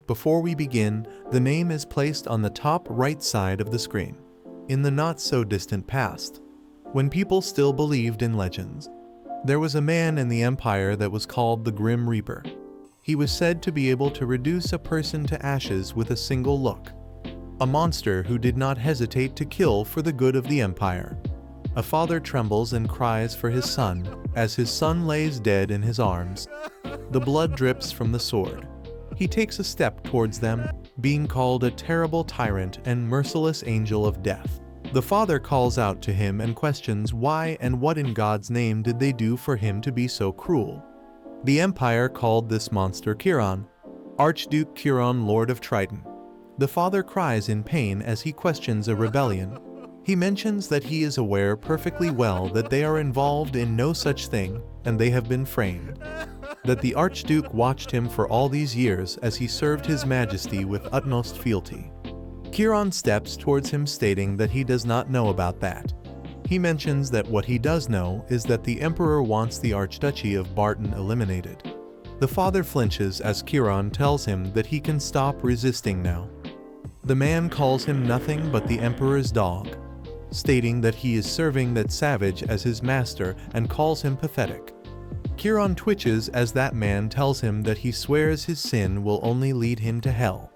Before we begin, the name is placed on the top right side of the screen. In the not-so-distant past, when people still believed in legends, there was a man in the Empire that was called the Grim Reaper. He was said to be able to reduce a person to ashes with a single look. A monster who did not hesitate to kill for the good of the Empire. A father trembles and cries for his son, as his son lays dead in his arms. The blood drips from the sword. He takes a step towards them, being called a terrible tyrant and merciless angel of death. The father calls out to him and questions why and what in God's name did they do for him to be so cruel. The Empire called this monster Chiron, Archduke Chiron, Lord of Triton. The father cries in pain as he questions a rebellion. He mentions that he is aware perfectly well that they are involved in no such thing, and they have been framed. That the Archduke watched him for all these years as he served his majesty with utmost fealty. Chiron steps towards him stating that he does not know about that. He mentions that what he does know is that the Emperor wants the Archduchy of Barton eliminated. The father flinches as Chiron tells him that he can stop resisting now. The man calls him nothing but the Emperor's dog, stating that he is serving that savage as his master and calls him pathetic. Chiron twitches as that man tells him that he swears his sin will only lead him to hell.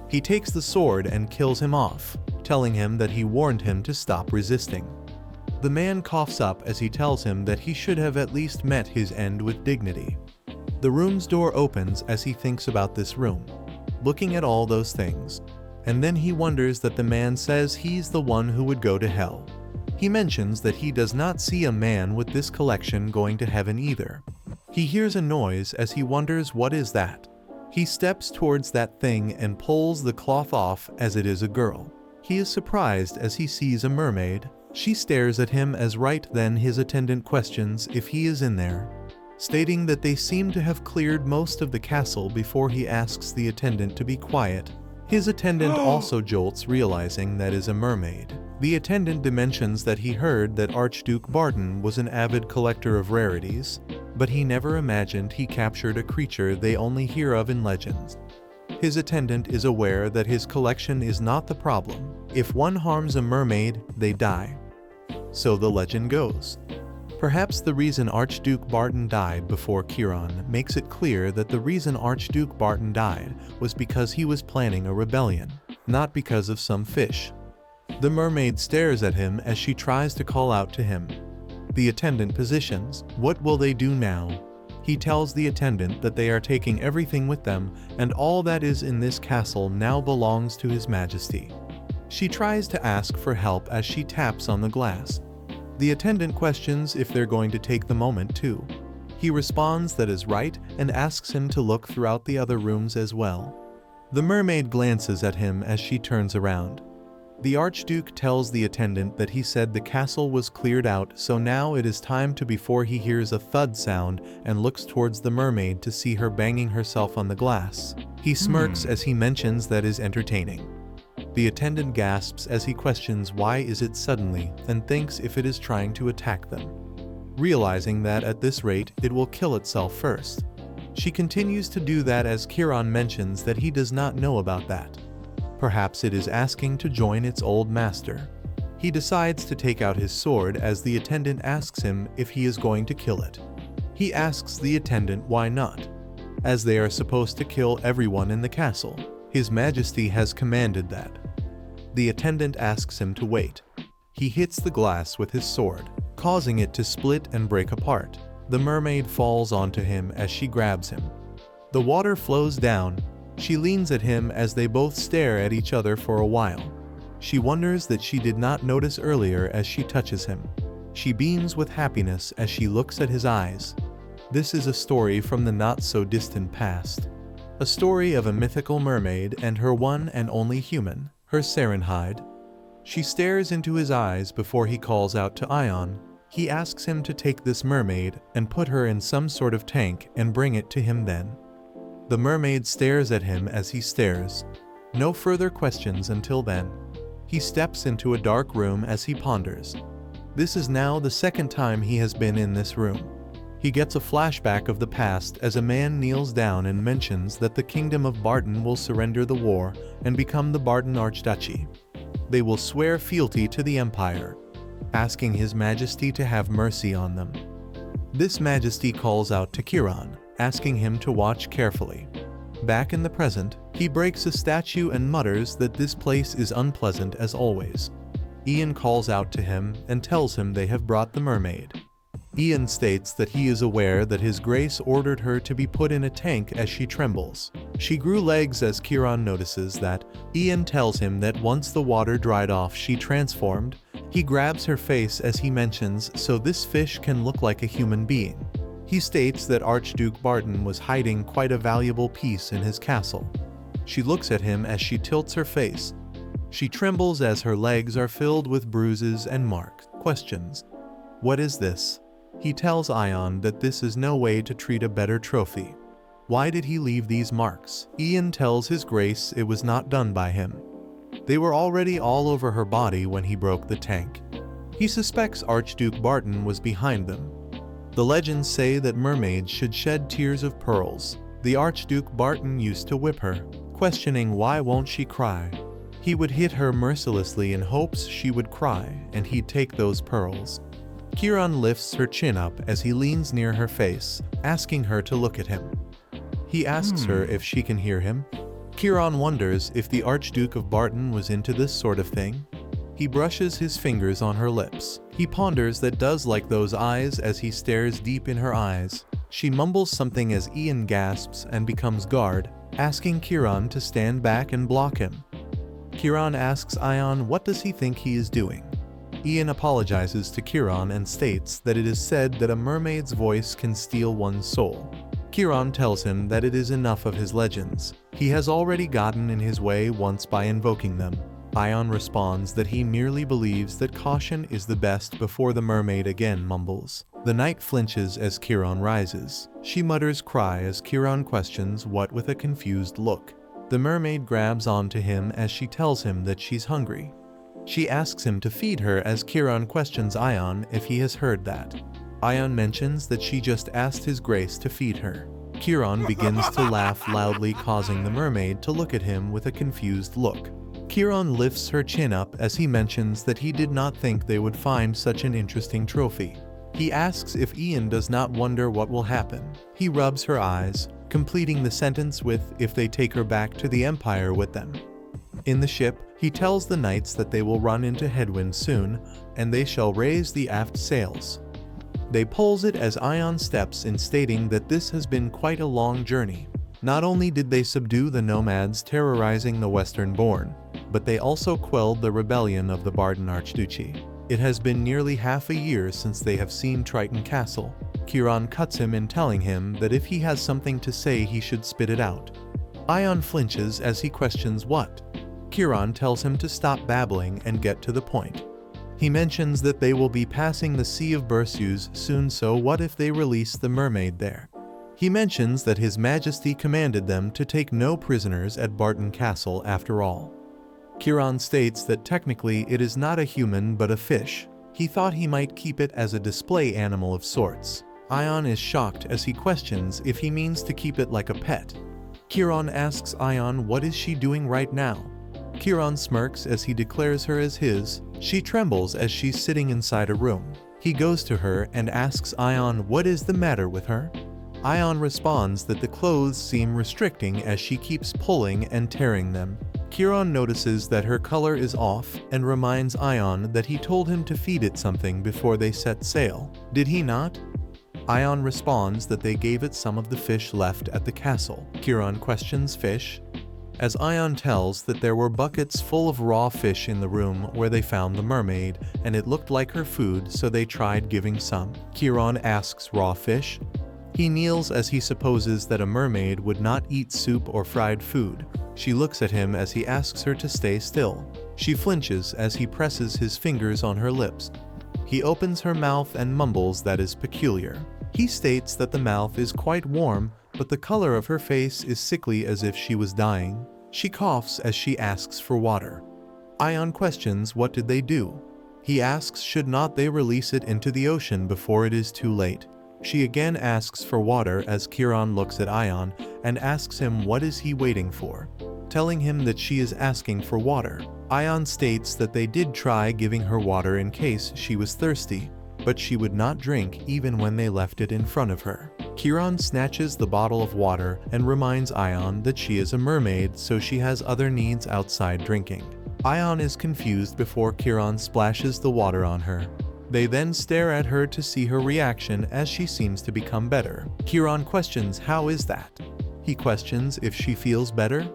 He takes the sword and kills him off, telling him that he warned him to stop resisting. The man coughs up as he tells him that he should have at least met his end with dignity. The room's door opens as he thinks about this room, looking at all those things. And then he wonders that the man says he's the one who would go to hell. He mentions that he does not see a man with this collection going to heaven either. He hears a noise as he wonders what is that. He steps towards that thing and pulls the cloth off as it is a girl. He is surprised as he sees a mermaid. She stares at him as right then his attendant questions if he is in there, stating that they seem to have cleared most of the castle before he asks the attendant to be quiet. His attendant also jolts, realizing that is a mermaid. The attendant mentions that he heard that Archduke Barton was an avid collector of rarities, but he never imagined he captured a creature they only hear of in legends. His attendant is aware that his collection is not the problem. If one harms a mermaid, they die. So the legend goes. Perhaps the reason Archduke Barton died before Chiron makes it clear that the reason Archduke Barton died was because he was planning a rebellion, not because of some fish. The mermaid stares at him as she tries to call out to him. The attendant positions, what will they do now? He tells the attendant that they are taking everything with them and all that is in this castle now belongs to His Majesty. She tries to ask for help as she taps on the glass. The attendant questions if they're going to take the moment too. He responds that is right and asks him to look throughout the other rooms as well. The mermaid glances at him as she turns around. The Archduke tells the attendant that he said the castle was cleared out, so now it is time to before he hears a thud sound and looks towards the mermaid to see her banging herself on the glass. He smirks as he mentions that is entertaining. The attendant gasps as he questions why is it suddenly and thinks if it is trying to attack them, realizing that at this rate it will kill itself first. She continues to do that as Chiron mentions that he does not know about that. Perhaps it is asking to join its old master. He decides to take out his sword as the attendant asks him if he is going to kill it. He asks the attendant why not, as they are supposed to kill everyone in the castle. His Majesty has commanded that. The attendant asks him to wait. He hits the glass with his sword, causing it to split and break apart. The mermaid falls onto him as she grabs him. The water flows down. She leans at him as they both stare at each other for a while. She wonders that she did not notice earlier as she touches him. She beams with happiness as she looks at his eyes. This is a story from the not-so-distant past. A story of a mythical mermaid and her one and only human, her Serenhide. She stares into his eyes before he calls out to Ion. He asks him to take this mermaid and put her in some sort of tank and bring it to him then. The mermaid stares at him as he stares. No further questions until then. He steps into a dark room as he ponders. This is now the second time he has been in this room. He gets a flashback of the past as a man kneels down and mentions that the kingdom of Barton will surrender the war and become the Barton Archduchy. They will swear fealty to the Empire, asking His Majesty to have mercy on them. This Majesty calls out to Chiron, asking him to watch carefully. Back in the present, he breaks a statue and mutters that this place is unpleasant as always. Ian calls out to him and tells him they have brought the mermaid. Ian states that he is aware that His Grace ordered her to be put in a tank as she trembles. She grew legs as Chiron notices that. Ian tells him that once the water dried off she transformed. He grabs her face as he mentions so this fish can look like a human being. He states that Archduke Barton was hiding quite a valuable piece in his castle. She looks at him as she tilts her face. She trembles as her legs are filled with bruises and marks. Questions. What is this? He tells Ion that this is no way to treat a better trophy. Why did he leave these marks? Ian tells His Grace it was not done by him. They were already all over her body when he broke the tank. He suspects Archduke Barton was behind them. The legends say that mermaids should shed tears of pearls. The Archduke Barton used to whip her, questioning why won't she cry. He would hit her mercilessly in hopes she would cry and he'd take those pearls. Chiron lifts her chin up as he leans near her face, asking her to look at him. He asks her if she can hear him. Chiron wonders if the Archduke of Barton was into this sort of thing. He brushes his fingers on her lips. He ponders that does like those eyes as he stares deep in her eyes. She mumbles something as Ian gasps and becomes guard, asking Chiron to stand back and block him. Chiron asks Ion what does he think he is doing. Ian apologizes to Chiron and states that it is said that a mermaid's voice can steal one's soul. Chiron tells him that it is enough of his legends. He has already gotten in his way once by invoking them. Ion responds that he merely believes that caution is the best before the mermaid again mumbles. The knight flinches as Chiron rises. She mutters cry as Chiron questions what with a confused look. The mermaid grabs onto him as she tells him that she's hungry. She asks him to feed her as Chiron questions Ion if he has heard that. Ion mentions that she just asked His Grace to feed her. Chiron begins to laugh loudly, causing the mermaid to look at him with a confused look. Chiron lifts her chin up as he mentions that he did not think they would find such an interesting trophy. He asks if Ian does not wonder what will happen. He rubs her eyes, completing the sentence with if they take her back to the Empire with them. In the ship, he tells the knights that they will run into headwind soon, and they shall raise the aft sails. They pulls it as Ion steps in, stating that this has been quite a long journey. Not only did they subdue the nomads terrorizing the Western Bourne, but they also quelled the rebellion of the Barton Archduchy. It has been nearly half a year since they have seen Triton Castle. Chiron cuts him in, telling him that if he has something to say he should spit it out. Ion flinches as he questions what. Chiron tells him to stop babbling and get to the point. He mentions that they will be passing the Sea of Berceus soon, so what if they release the mermaid there? He mentions that His Majesty commanded them to take no prisoners at Barton Castle after all. Chiron states that technically it is not a human but a fish. He thought he might keep it as a display animal of sorts. Ion is shocked as he questions if he means to keep it like a pet. Chiron asks Ion what is she doing right now. Chiron smirks as he declares her as his. She trembles as she's sitting inside a room. He goes to her and asks Ion what is the matter with her. Ion responds that the clothes seem restricting as she keeps pulling and tearing them. Chiron notices that her color is off and reminds Ion that he told him to feed it something before they set sail. Did he not? Ion responds that they gave it some of the fish left at the castle. Chiron questions fish, as Ion tells that there were buckets full of raw fish in the room where they found the mermaid, and it looked like her food, so they tried giving some. Chiron asks raw fish. He kneels as he supposes that a mermaid would not eat soup or fried food. She looks at him as he asks her to stay still. She flinches as he presses his fingers on her lips. He opens her mouth and mumbles that is peculiar. He states that the mouth is quite warm, but the color of her face is sickly as if she was dying. She coughs as she asks for water. Ion questions what did they do. He asks should not they release it into the ocean before it is too late. She again asks for water as Chiron looks at Ion and asks him what is he waiting for, telling him that she is asking for water. Ion states that they did try giving her water in case she was thirsty, but she would not drink even when they left it in front of her. Chiron snatches the bottle of water and reminds Ion that she is a mermaid, so she has other needs outside drinking. Ion is confused before Chiron splashes the water on her. They then stare at her to see her reaction as she seems to become better. Chiron questions how is that? He questions if she feels better.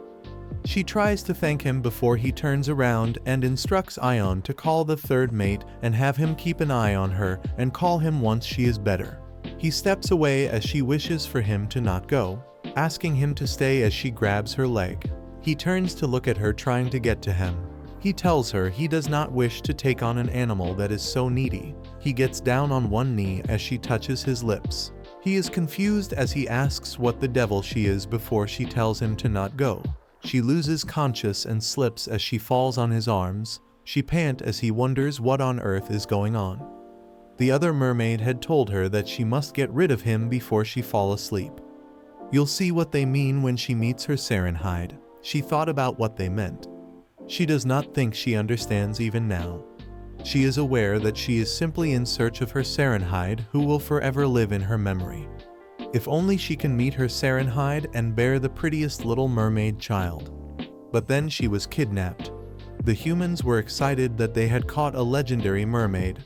She tries to thank him before he turns around and instructs Ion to call the third mate and have him keep an eye on her and call him once she is better. He steps away as she wishes for him to not go, asking him to stay as she grabs her leg. He turns to look at her trying to get to him. He tells her he does not wish to take on an animal that is so needy. He gets down on one knee as she touches his lips. He is confused as he asks what the devil she is before she tells him to not go. She loses conscious and slips as she falls on his arms. She pants as he wonders what on earth is going on. The other mermaid had told her that she must get rid of him before she fall asleep. You'll see what they mean when she meets her Serenhide. She thought about what they meant. She does not think she understands even now. She is aware that she is simply in search of her Serenhide, who will forever live in her memory. If only she can meet her Serenhide and bear the prettiest little mermaid child. But then she was kidnapped. The humans were excited that they had caught a legendary mermaid.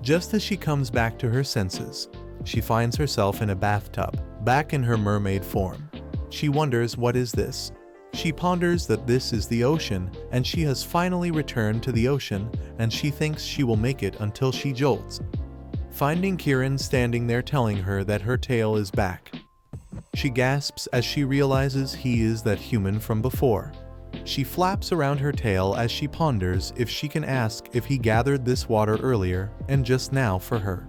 Just as she comes back to her senses, she finds herself in a bathtub, back in her mermaid form. She wonders what is this? She ponders that this is the ocean, and she has finally returned to the ocean, and she thinks she will make it until she jolts, finding Chiron standing there telling her that her tail is back. She gasps as she realizes he is that human from before. She flaps around her tail as she ponders if she can ask if he gathered this water earlier and just now for her.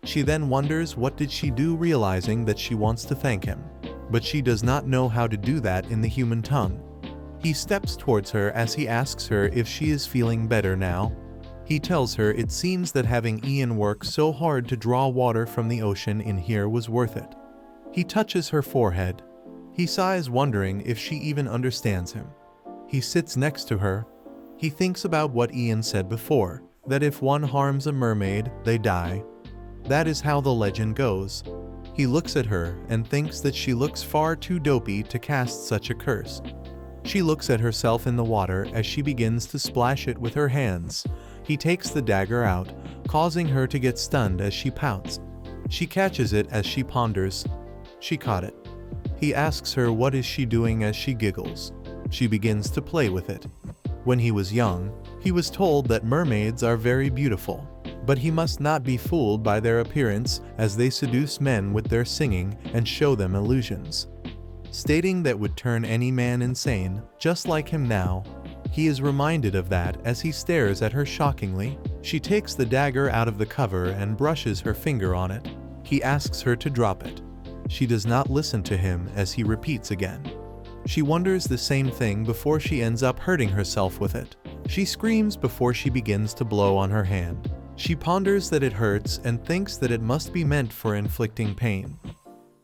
She then wonders what did she do, realizing that she wants to thank him, but she does not know how to do that in the human tongue. He steps towards her as he asks her if she is feeling better now. He tells her it seems that having Ian work so hard to draw water from the ocean in here was worth it. He touches her forehead. He sighs, wondering if she even understands him. He sits next to her. He thinks about what Ian said before, that if one harms a mermaid, they die. That is how the legend goes. He looks at her and thinks that she looks far too dopey to cast such a curse. She looks at herself in the water as she begins to splash it with her hands. He takes the dagger out, causing her to get stunned as she pouts. She catches it as she ponders. She caught it. He asks her what is she doing as she giggles. She begins to play with it. When he was young, he was told that mermaids are very beautiful, but he must not be fooled by their appearance as they seduce men with their singing and show them illusions, stating that would turn any man insane, just like him now. He is reminded of that as he stares at her shockingly. She takes the dagger out of the cover and brushes her finger on it. He asks her to drop it. She does not listen to him as he repeats again. She wonders the same thing before she ends up hurting herself with it. She screams before she begins to blow on her hand. She ponders that it hurts and thinks that it must be meant for inflicting pain.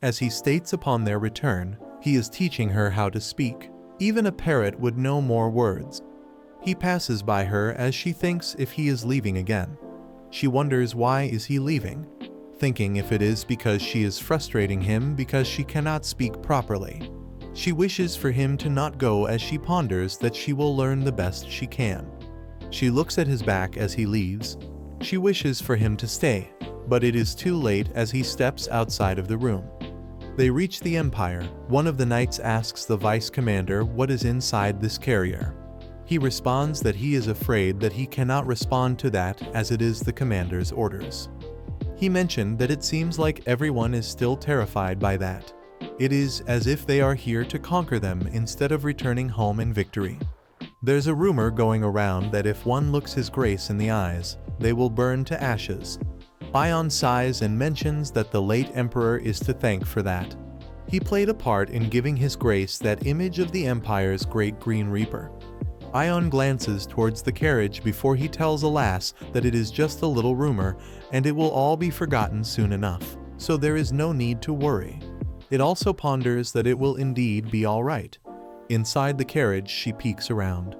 As he states upon their return, he is teaching her how to speak. Even a parrot would know more words. He passes by her as she thinks if he is leaving again. She wonders why is he leaving, thinking if it is because she is frustrating him because she cannot speak properly. She wishes for him to not go as she ponders that she will learn the best she can. She looks at his back as he leaves. She wishes for him to stay, but it is too late as he steps outside of the room. They reach the Empire. One of the knights asks the vice commander what is inside this carrier. He responds that he is afraid that he cannot respond to that as it is the commander's orders. He mentioned that it seems like everyone is still terrified by that. It is as if they are here to conquer them instead of returning home in victory. There's a rumor going around that if one looks his grace in the eyes, they will burn to ashes. Ion sighs and mentions that the late emperor is to thank for that. He played a part in giving his grace that image of the Empire's great Green Reaper. Ion glances towards the carriage before he tells Alas that it is just a little rumor and it will all be forgotten soon enough. so there is no need to worry. It also ponders that it will indeed be all right. Inside the carriage, she peeks around.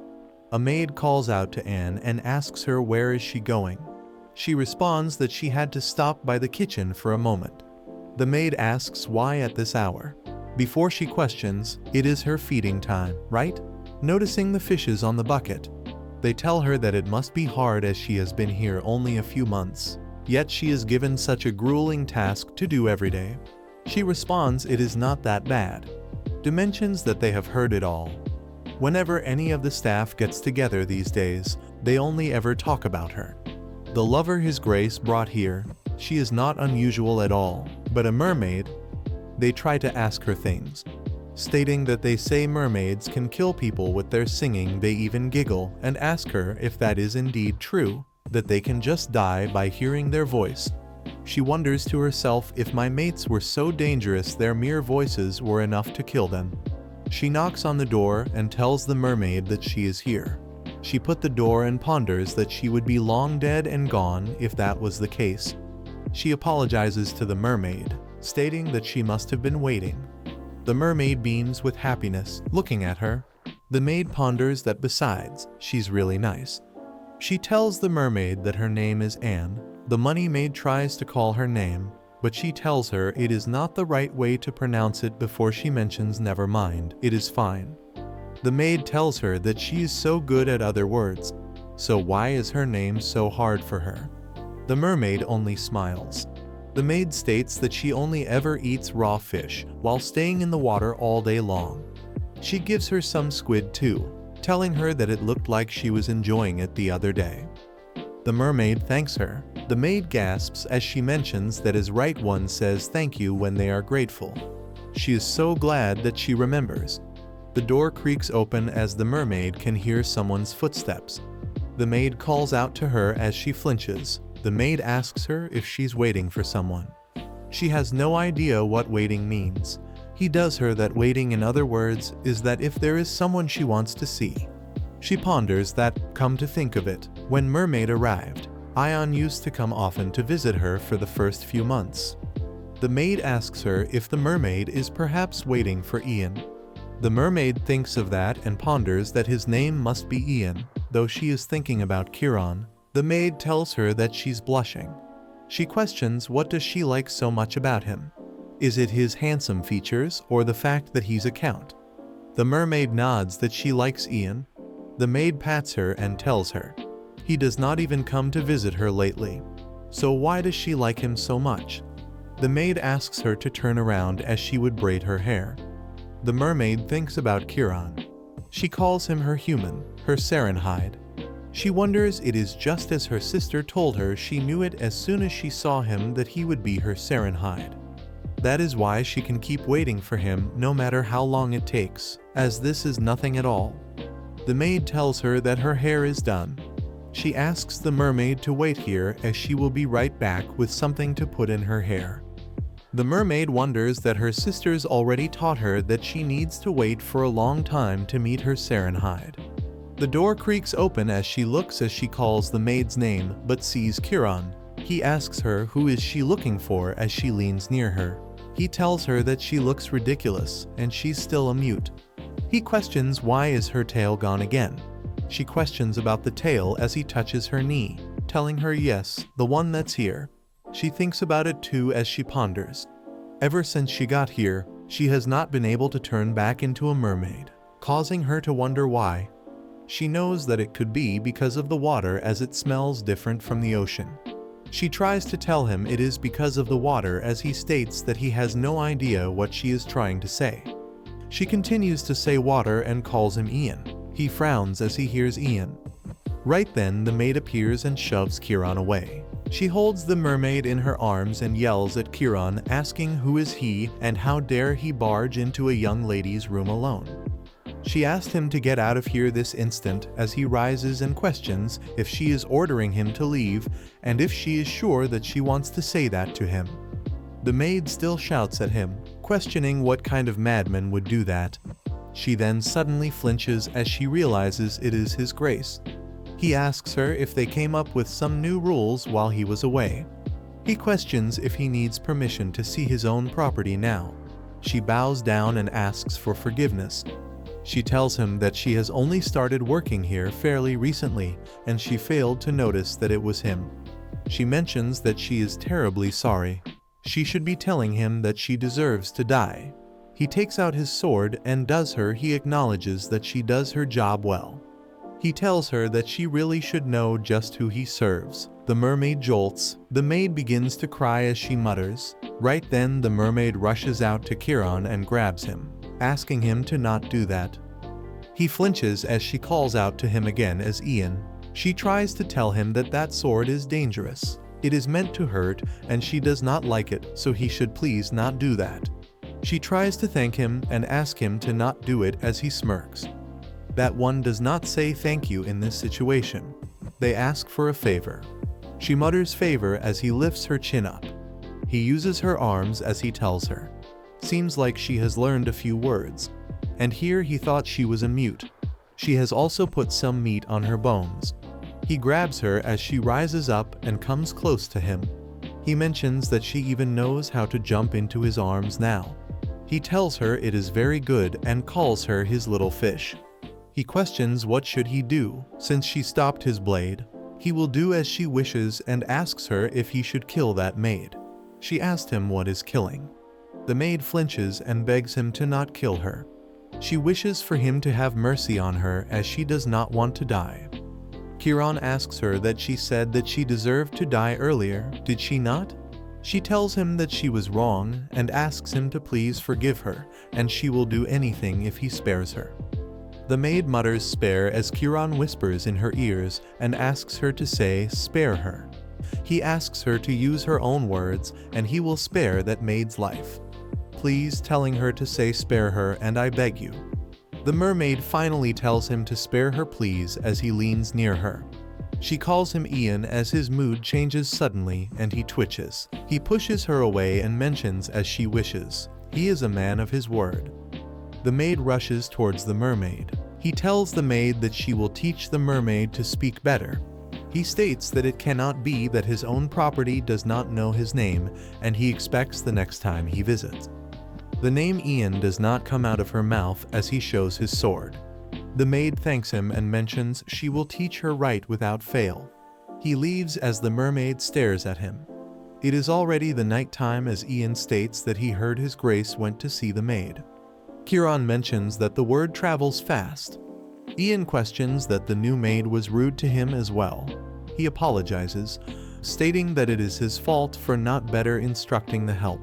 A maid calls out to Anne and asks her where is she going. She responds that she had to stop by the kitchen for a moment. The maid asks why at this hour. Before she questions, it is her feeding time, right? Noticing the fishes on the bucket, they tell her that it must be hard as she has been here only a few months, yet she is given such a grueling task to do every day. She responds it is not that bad. Mentions that they have heard it all. Whenever any of the staff gets together these days, they only ever talk about her. The lover His Grace brought here, she is not unusual at all, but a mermaid. They try to ask her things, stating that they say mermaids can kill people with their singing. They even giggle and ask her if that is indeed true, that they can just die by hearing their voice. She wonders to herself if my mates were so dangerous their mere voices were enough to kill them. She knocks on the door and tells the mermaid that she is here. She put the door and ponders that she would be long dead and gone if that was the case. She apologizes to the mermaid, stating that she must have been waiting. The mermaid beams with happiness, looking at her. The maid ponders that besides, she's really nice. She tells the mermaid that her name is Anne. The money maid tries to call her name, but she tells her it is not the right way to pronounce it before she mentions never mind, it is fine. The maid tells her that she is so good at other words, so why is her name so hard for her? The mermaid only smiles. The maid states that she only ever eats raw fish while staying in the water all day long. She gives her some squid too, telling her that it looked like she was enjoying it the other day. The mermaid thanks her. The maid gasps as she mentions that as right one says thank you when they are grateful. She is so glad that she remembers. The door creaks open as the mermaid can hear someone's footsteps. The maid calls out to her as she flinches. The maid asks her if she's waiting for someone. She has no idea what waiting means. He does her that waiting, in other words, is that if there is someone she wants to see. She ponders that, come to think of it, when Mermaid arrived, Ion used to come often to visit her for the first few months. The maid asks her if the mermaid is perhaps waiting for Ian. The mermaid thinks of that and ponders that his name must be Ian, though she is thinking about Kieran. The maid tells her that she's blushing. She questions what does she like so much about him. Is it his handsome features or the fact that he's a count? The mermaid nods that she likes Ian. The maid pats her and tells her he does not even come to visit her lately. So why does she like him so much? The maid asks her to turn around as she would braid her hair. The mermaid thinks about Kieran. She calls him her human, her Serenhide. She wonders it is just as her sister told her she knew it as soon as she saw him that he would be her Serenhide. That is why she can keep waiting for him no matter how long it takes, as this is nothing at all. The maid tells her that her hair is done. She asks the mermaid to wait here as she will be right back with something to put in her hair. The mermaid wonders that her sisters already taught her that she needs to wait for a long time to meet her Serenhide. The door creaks open as she looks as she calls the maid's name but sees Kieran. He asks her who is she looking for as she leans near her. He tells her that she looks ridiculous and she's still a mute. He questions why is her tail gone again. She questions about the tail as he touches her knee, telling her yes, the one that's here. She thinks about it too as she ponders. Ever since she got here, she has not been able to turn back into a mermaid, causing her to wonder why. She knows that it could be because of the water as it smells different from the ocean. She tries to tell him it is because of the water as he states that he has no idea what she is trying to say. She continues to say water and calls him Ian. He frowns as he hears Ian. Right then the maid appears and shoves Kieran away. She holds the mermaid in her arms and yells at Kieran asking who is he and how dare he barge into a young lady's room alone. She asked him to get out of here this instant as he rises and questions if she is ordering him to leave and if she is sure that she wants to say that to him. The maid still shouts at him, questioning what kind of madman would do that. She then suddenly flinches as she realizes it is His Grace. He asks her if they came up with some new rules while he was away. He questions if he needs permission to see his own property now. She bows down and asks for forgiveness. She tells him that she has only started working here fairly recently and she failed to notice that it was him. She mentions that she is terribly sorry. She should be telling him that she deserves to die. He takes out his sword and he acknowledges that she does her job well. He tells her that she really should know just who he serves. The mermaid jolts. The maid begins to cry as she mutters. Right then the mermaid rushes out to Chiron and grabs him, asking him to not do that. He flinches as she calls out to him again as Ian. She tries to tell him that that sword is dangerous. It is meant to hurt and she does not like it, so he should please not do that. She tries to thank him and ask him to not do it as he smirks. That one does not say thank you in this situation. They ask for a favor. She mutters favor as he lifts her chin up. He uses her arms as he tells her. Seems like she has learned a few words. And here he thought she was a mute. She has also put some meat on her bones. He grabs her as she rises up and comes close to him. He mentions that she even knows how to jump into his arms now. He tells her it is very good and calls her his little fish. He questions what should he do, since she stopped his blade. He will do as she wishes and asks her if he should kill that maid. She asked him what is killing. The maid flinches and begs him to not kill her. She wishes for him to have mercy on her as she does not want to die. Chiron asks her that she said that she deserved to die earlier, did she not? She tells him that she was wrong and asks him to please forgive her, and she will do anything if he spares her. The maid mutters spare as Chiron whispers in her ears and asks her to say spare her. He asks her to use her own words and he will spare that maid's life. Please telling her to say spare her and I beg you. The mermaid finally tells him to spare her please as he leans near her. She calls him Ian as his mood changes suddenly and he twitches. He pushes her away and mentions as she wishes. He is a man of his word. The maid rushes towards the mermaid. He tells the maid that she will teach the mermaid to speak better. He states that it cannot be that his own property does not know his name and he expects the next time he visits. The name Ian does not come out of her mouth as he shows his sword. The maid thanks him and mentions she will teach her right without fail. He leaves as the mermaid stares at him. It is already the night time as Ian states that he heard his grace went to see the maid. Chiron mentions that the word travels fast. Ian questions that the new maid was rude to him as well. He apologizes, stating that it is his fault for not better instructing the help.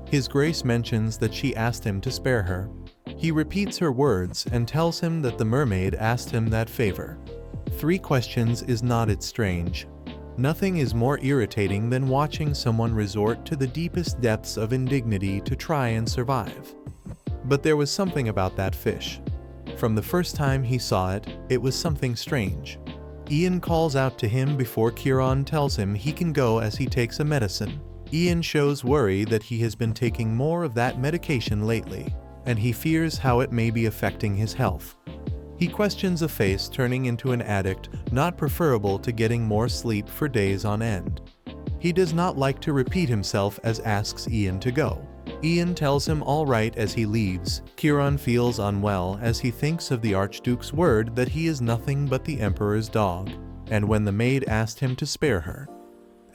His grace mentions that she asked him to spare her. He repeats her words and tells him that the mermaid asked him that favor. 3 questions is not it strange. Nothing is more irritating than watching someone resort to the deepest depths of indignity to try and survive. But there was something about that fish. From the first time he saw it, it was something strange. Ian calls out to him before Chiron tells him he can go as he takes a medicine. Ian shows worry that he has been taking more of that medication lately, and he fears how it may be affecting his health. He questions a face turning into an addict, not preferable to getting more sleep for days on end. He does not like to repeat himself as asks Ian to go. Ian tells him all right as he leaves. Chiron feels unwell as he thinks of the Archduke's word that he is nothing but the Emperor's dog, and when the maid asked him to spare her,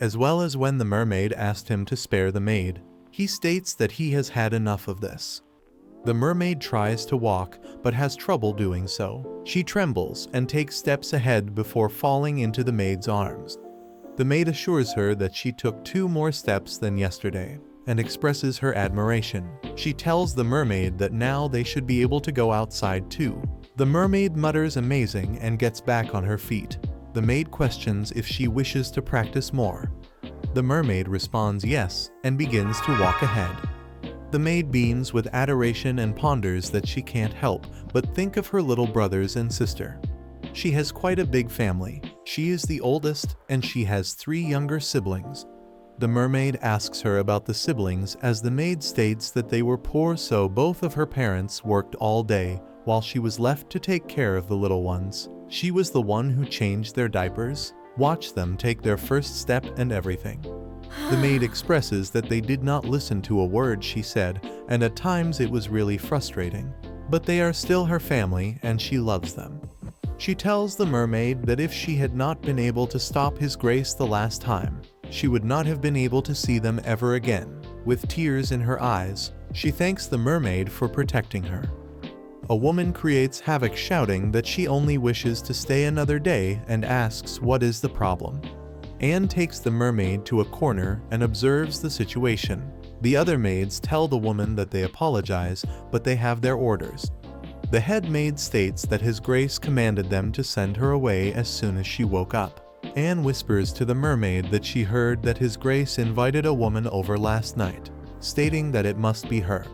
as well as when the mermaid asked him to spare the maid, he states that he has had enough of this. The mermaid tries to walk, but has trouble doing so. She trembles and takes steps ahead before falling into the maid's arms. The maid assures her that she took 2 more steps than yesterday, and expresses her admiration. She tells the mermaid that now they should be able to go outside too. The mermaid mutters amazing and gets back on her feet. The maid questions if she wishes to practice more. The mermaid responds yes, and begins to walk ahead. The maid beams with adoration and ponders that she can't help but think of her little brothers and sister. She has quite a big family. She is the oldest, and she has 3 younger siblings. The mermaid asks her about the siblings as the maid states that they were poor, so both of her parents worked all day while she was left to take care of the little ones. She was the one who changed their diapers, watched them take their first step and everything. The maid expresses that they did not listen to a word she said, and at times it was really frustrating. But they are still her family and she loves them. She tells the mermaid that if she had not been able to stop His Grace the last time, she would not have been able to see them ever again. With tears in her eyes, she thanks the mermaid for protecting her. A woman creates havoc, shouting that she only wishes to stay another day and asks what is the problem. Anne takes the mermaid to a corner and observes the situation. The other maids tell the woman that they apologize, but they have their orders. The head maid states that His Grace commanded them to send her away as soon as she woke up. Anne whispers to the mermaid that she heard that His Grace invited a woman over last night, stating that it must be her.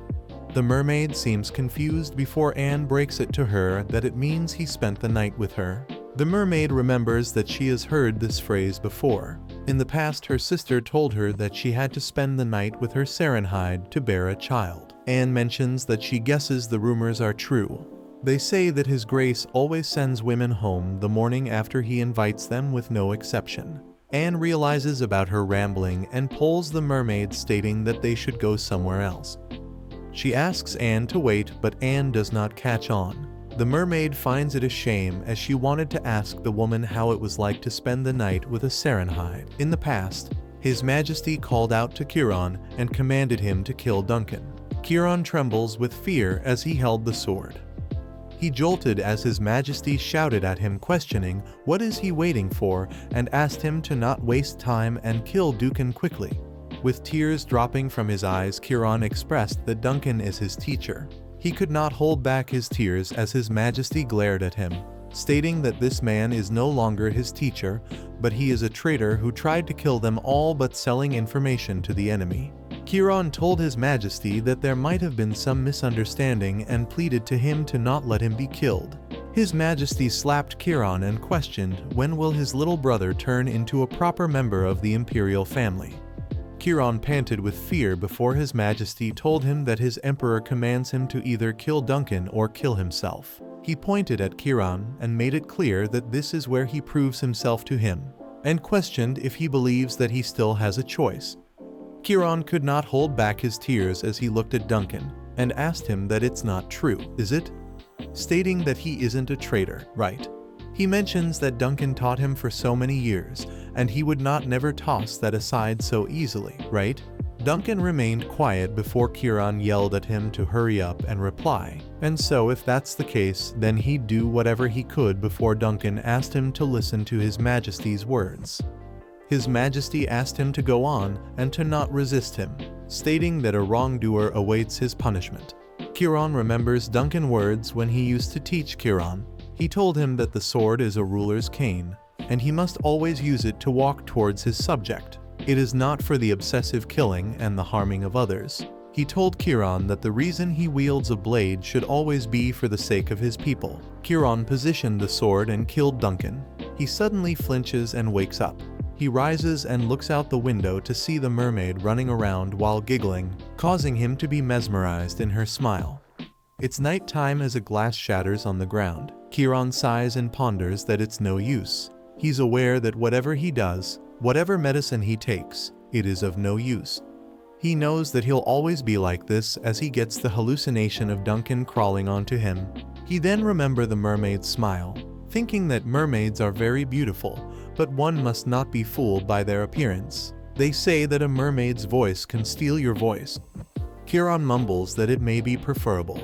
The mermaid seems confused before Anne breaks it to her that it means he spent the night with her. The mermaid remembers that she has heard this phrase before. In the past, her sister told her that she had to spend the night with her Serenhide to bear a child. Anne mentions that she guesses the rumors are true. They say that His Grace always sends women home the morning after he invites them, with no exception. Anne realizes about her rambling and pulls the mermaid, stating that they should go somewhere else. She asks Anne to wait, but Anne does not catch on. The mermaid finds it a shame, as she wanted to ask the woman how it was like to spend the night with a Serenhide. In the past, His Majesty called out to Chiron and commanded him to kill Duncan. Chiron trembles with fear as he held the sword. He jolted as His Majesty shouted at him, questioning what is he waiting for, and asked him to not waste time and kill Duncan quickly. With tears dropping from his eyes, Chiron expressed that Duncan is his teacher. He could not hold back his tears as His Majesty glared at him, stating that this man is no longer his teacher, but he is a traitor who tried to kill them all but selling information to the enemy. Chiron told His Majesty that there might have been some misunderstanding and pleaded to him to not let him be killed. His Majesty slapped Chiron and questioned when will his little brother turn into a proper member of the imperial family. Chiron panted with fear before His Majesty told him that his emperor commands him to either kill Duncan or kill himself. He pointed at Chiron and made it clear that this is where he proves himself to him, and questioned if he believes that he still has a choice. Chiron could not hold back his tears as he looked at Duncan, and asked him that it's not true, is it? Stating that he isn't a traitor, right? He mentions that Duncan taught him for so many years, and he would not never toss that aside so easily, right? Duncan remained quiet before Chiron yelled at him to hurry up and reply, and so if that's the case, then he'd do whatever he could before Duncan asked him to listen to His Majesty's words. His Majesty asked him to go on and to not resist him, stating that a wrongdoer awaits his punishment. Chiron remembers Duncan's words when he used to teach Chiron. He told him that the sword is a ruler's cane, and he must always use it to walk towards his subject. It is not for the obsessive killing and the harming of others. He told Chiron that the reason he wields a blade should always be for the sake of his people. Chiron positioned the sword and killed Duncan. He suddenly flinches and wakes up. He rises and looks out the window to see the mermaid running around while giggling, causing him to be mesmerized in her smile. It's night time as a glass shatters on the ground. Chiron sighs and ponders that it's no use. He's aware that whatever he does, whatever medicine he takes, it is of no use. He knows that he'll always be like this as he gets the hallucination of Duncan crawling onto him. He then remembers the mermaid's smile, thinking that mermaids are very beautiful, but one must not be fooled by their appearance. They say that a mermaid's voice can steal your voice. Chiron mumbles that it may be preferable.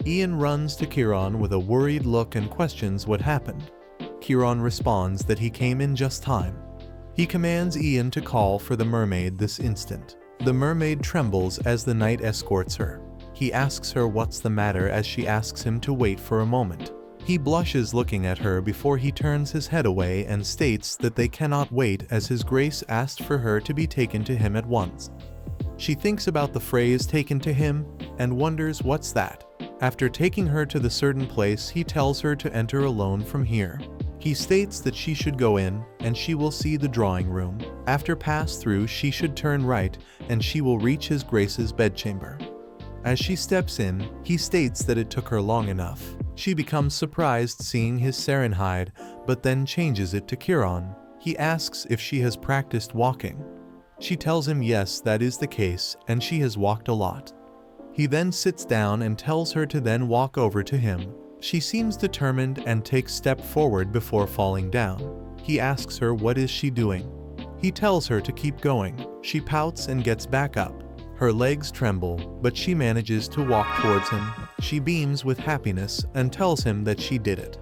Ian runs to Chiron with a worried look and questions what happened. Chiron responds that he came in just time. He commands Ian to call for the mermaid this instant. The mermaid trembles as the knight escorts her. He asks her what's the matter as she asks him to wait for a moment. He blushes looking at her before he turns his head away and states that they cannot wait as His Grace asked for her to be taken to him at once. She thinks about the phrase taken to him and wonders what's that. After taking her to the certain place, he tells her to enter alone from here. He states that she should go in and she will see the drawing room. After pass through, she should turn right and she will reach His Grace's bedchamber. As she steps in, he states that it took her long enough. She becomes surprised seeing his Serenhide, but then changes it to Chiron. He asks if she has practiced walking. She tells him yes, that is the case, and she has walked a lot. He then sits down and tells her to then walk over to him. She seems determined and takes step forward before falling down. He asks her what is she doing. He tells her to keep going. She pouts and gets back up. Her legs tremble, but she manages to walk towards him. She beams with happiness and tells him that she did it.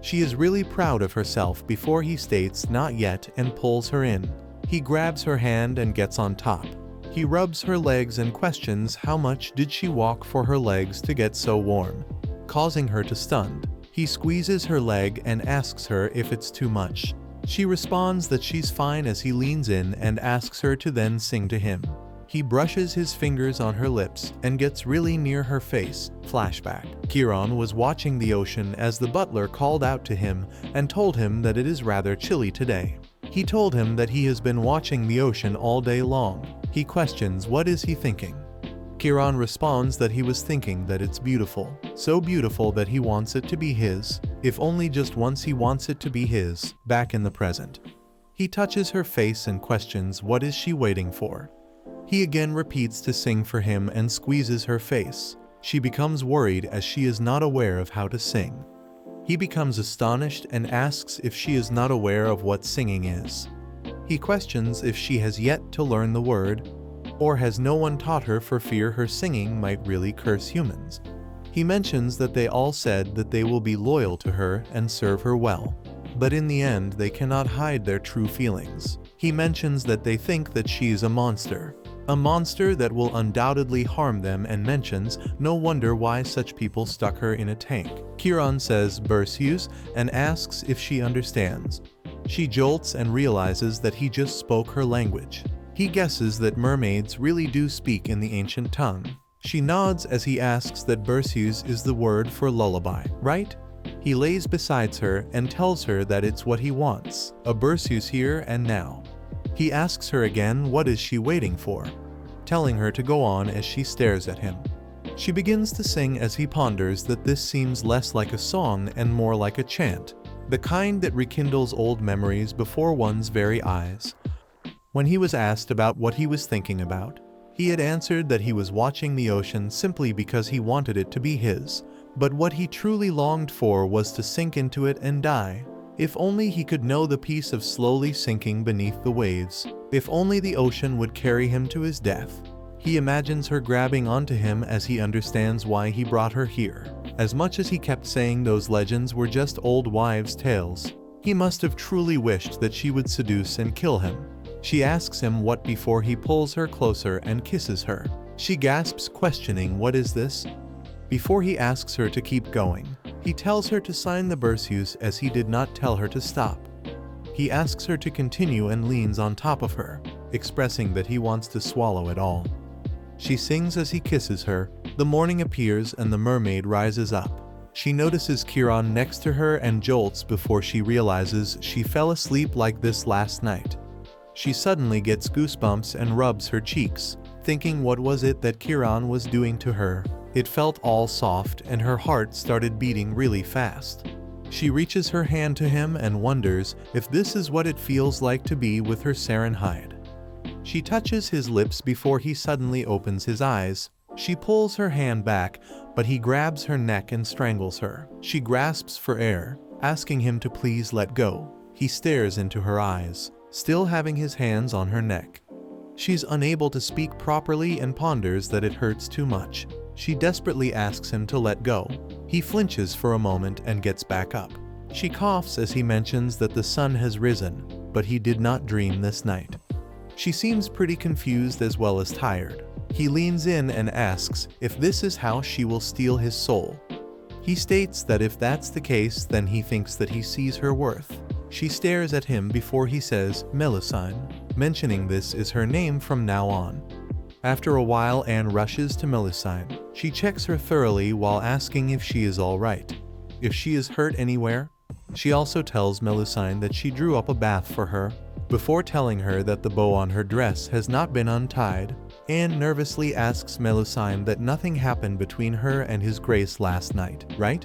She is really proud of herself before he states not yet and pulls her in. He grabs her hand and gets on top. He rubs her legs and questions how much did she walk for her legs to get so warm, causing her to stunned. He squeezes her leg and asks her if it's too much. She responds that she's fine as he leans in and asks her to then sing to him. He brushes his fingers on her lips and gets really near her face. Flashback. Kieran was watching the ocean as the butler called out to him and told him that it is rather chilly today. He told him that he has been watching the ocean all day long. He questions what is he thinking. Kieran responds that he was thinking that it's beautiful. So beautiful that he wants it to be his. If only just once he wants it to be his, back in the present. He touches her face and questions what is she waiting for. He again repeats to sing for him and squeezes her face. She becomes worried as she is not aware of how to sing. He becomes astonished and asks if she is not aware of what singing is. He questions if she has yet to learn the word, or has no one taught her for fear her singing might really curse humans. He mentions that they all said that they will be loyal to her and serve her well, but in the end they cannot hide their true feelings. He mentions that they think that she is a monster that will undoubtedly harm them, and mentions no wonder why such people stuck her in a tank. Kieran says Berceus and asks if she understands. She jolts and realizes that he just spoke her language. He guesses that mermaids really do speak in the ancient tongue. She nods as he asks that Berceus is the word for lullaby, right? He lays beside her and tells her that it's what he wants, a Berceus here and now. He asks her again what is she waiting for, telling her to go on as she stares at him. She begins to sing as he ponders that this seems less like a song and more like a chant, the kind that rekindles old memories before one's very eyes. When he was asked about what he was thinking about, he had answered that he was watching the ocean simply because he wanted it to be his, but what he truly longed for was to sink into it and die. If only he could know the peace of slowly sinking beneath the waves. If only the ocean would carry him to his death. He imagines her grabbing onto him as he understands why he brought her here. As much as he kept saying those legends were just old wives' tales, he must have truly wished that she would seduce and kill him. She asks him what before he pulls her closer and kisses her. She gasps, questioning what is this? Before he asks her to keep going, he tells her to sign the Berceus as he did not tell her to stop. He asks her to continue and leans on top of her, expressing that he wants to swallow it all. She sings as he kisses her. The morning appears and the mermaid rises up. She notices Kieran next to her and jolts before she realizes she fell asleep like this last night. She suddenly gets goosebumps and rubs her cheeks, thinking what was it that Kieran was doing to her. It felt all soft and her heart started beating really fast. She reaches her hand to him and wonders if this is what it feels like to be with her Saren hide. She touches his lips before he suddenly opens his eyes. She pulls her hand back, but he grabs her neck and strangles her. She grasps for air, asking him to please let go. He stares into her eyes, still having his hands on her neck. She's unable to speak properly and ponders that it hurts too much. She desperately asks him to let go. He flinches for a moment and gets back up. She coughs as he mentions that the sun has risen, but he did not dream this night. She seems pretty confused as well as tired. He leans in and asks if this is how she will steal his soul. He states that if that's the case, then he thinks that he sees her worth. She stares at him before he says Melusine, mentioning this is her name from now on. After a while, Anne rushes to Melusine. She checks her thoroughly while asking if she is all right, if she is hurt anywhere. She also tells Melusine that she drew up a bath for her, before telling her that the bow on her dress has not been untied. Anne nervously asks Melusine that nothing happened between her and his grace last night, right?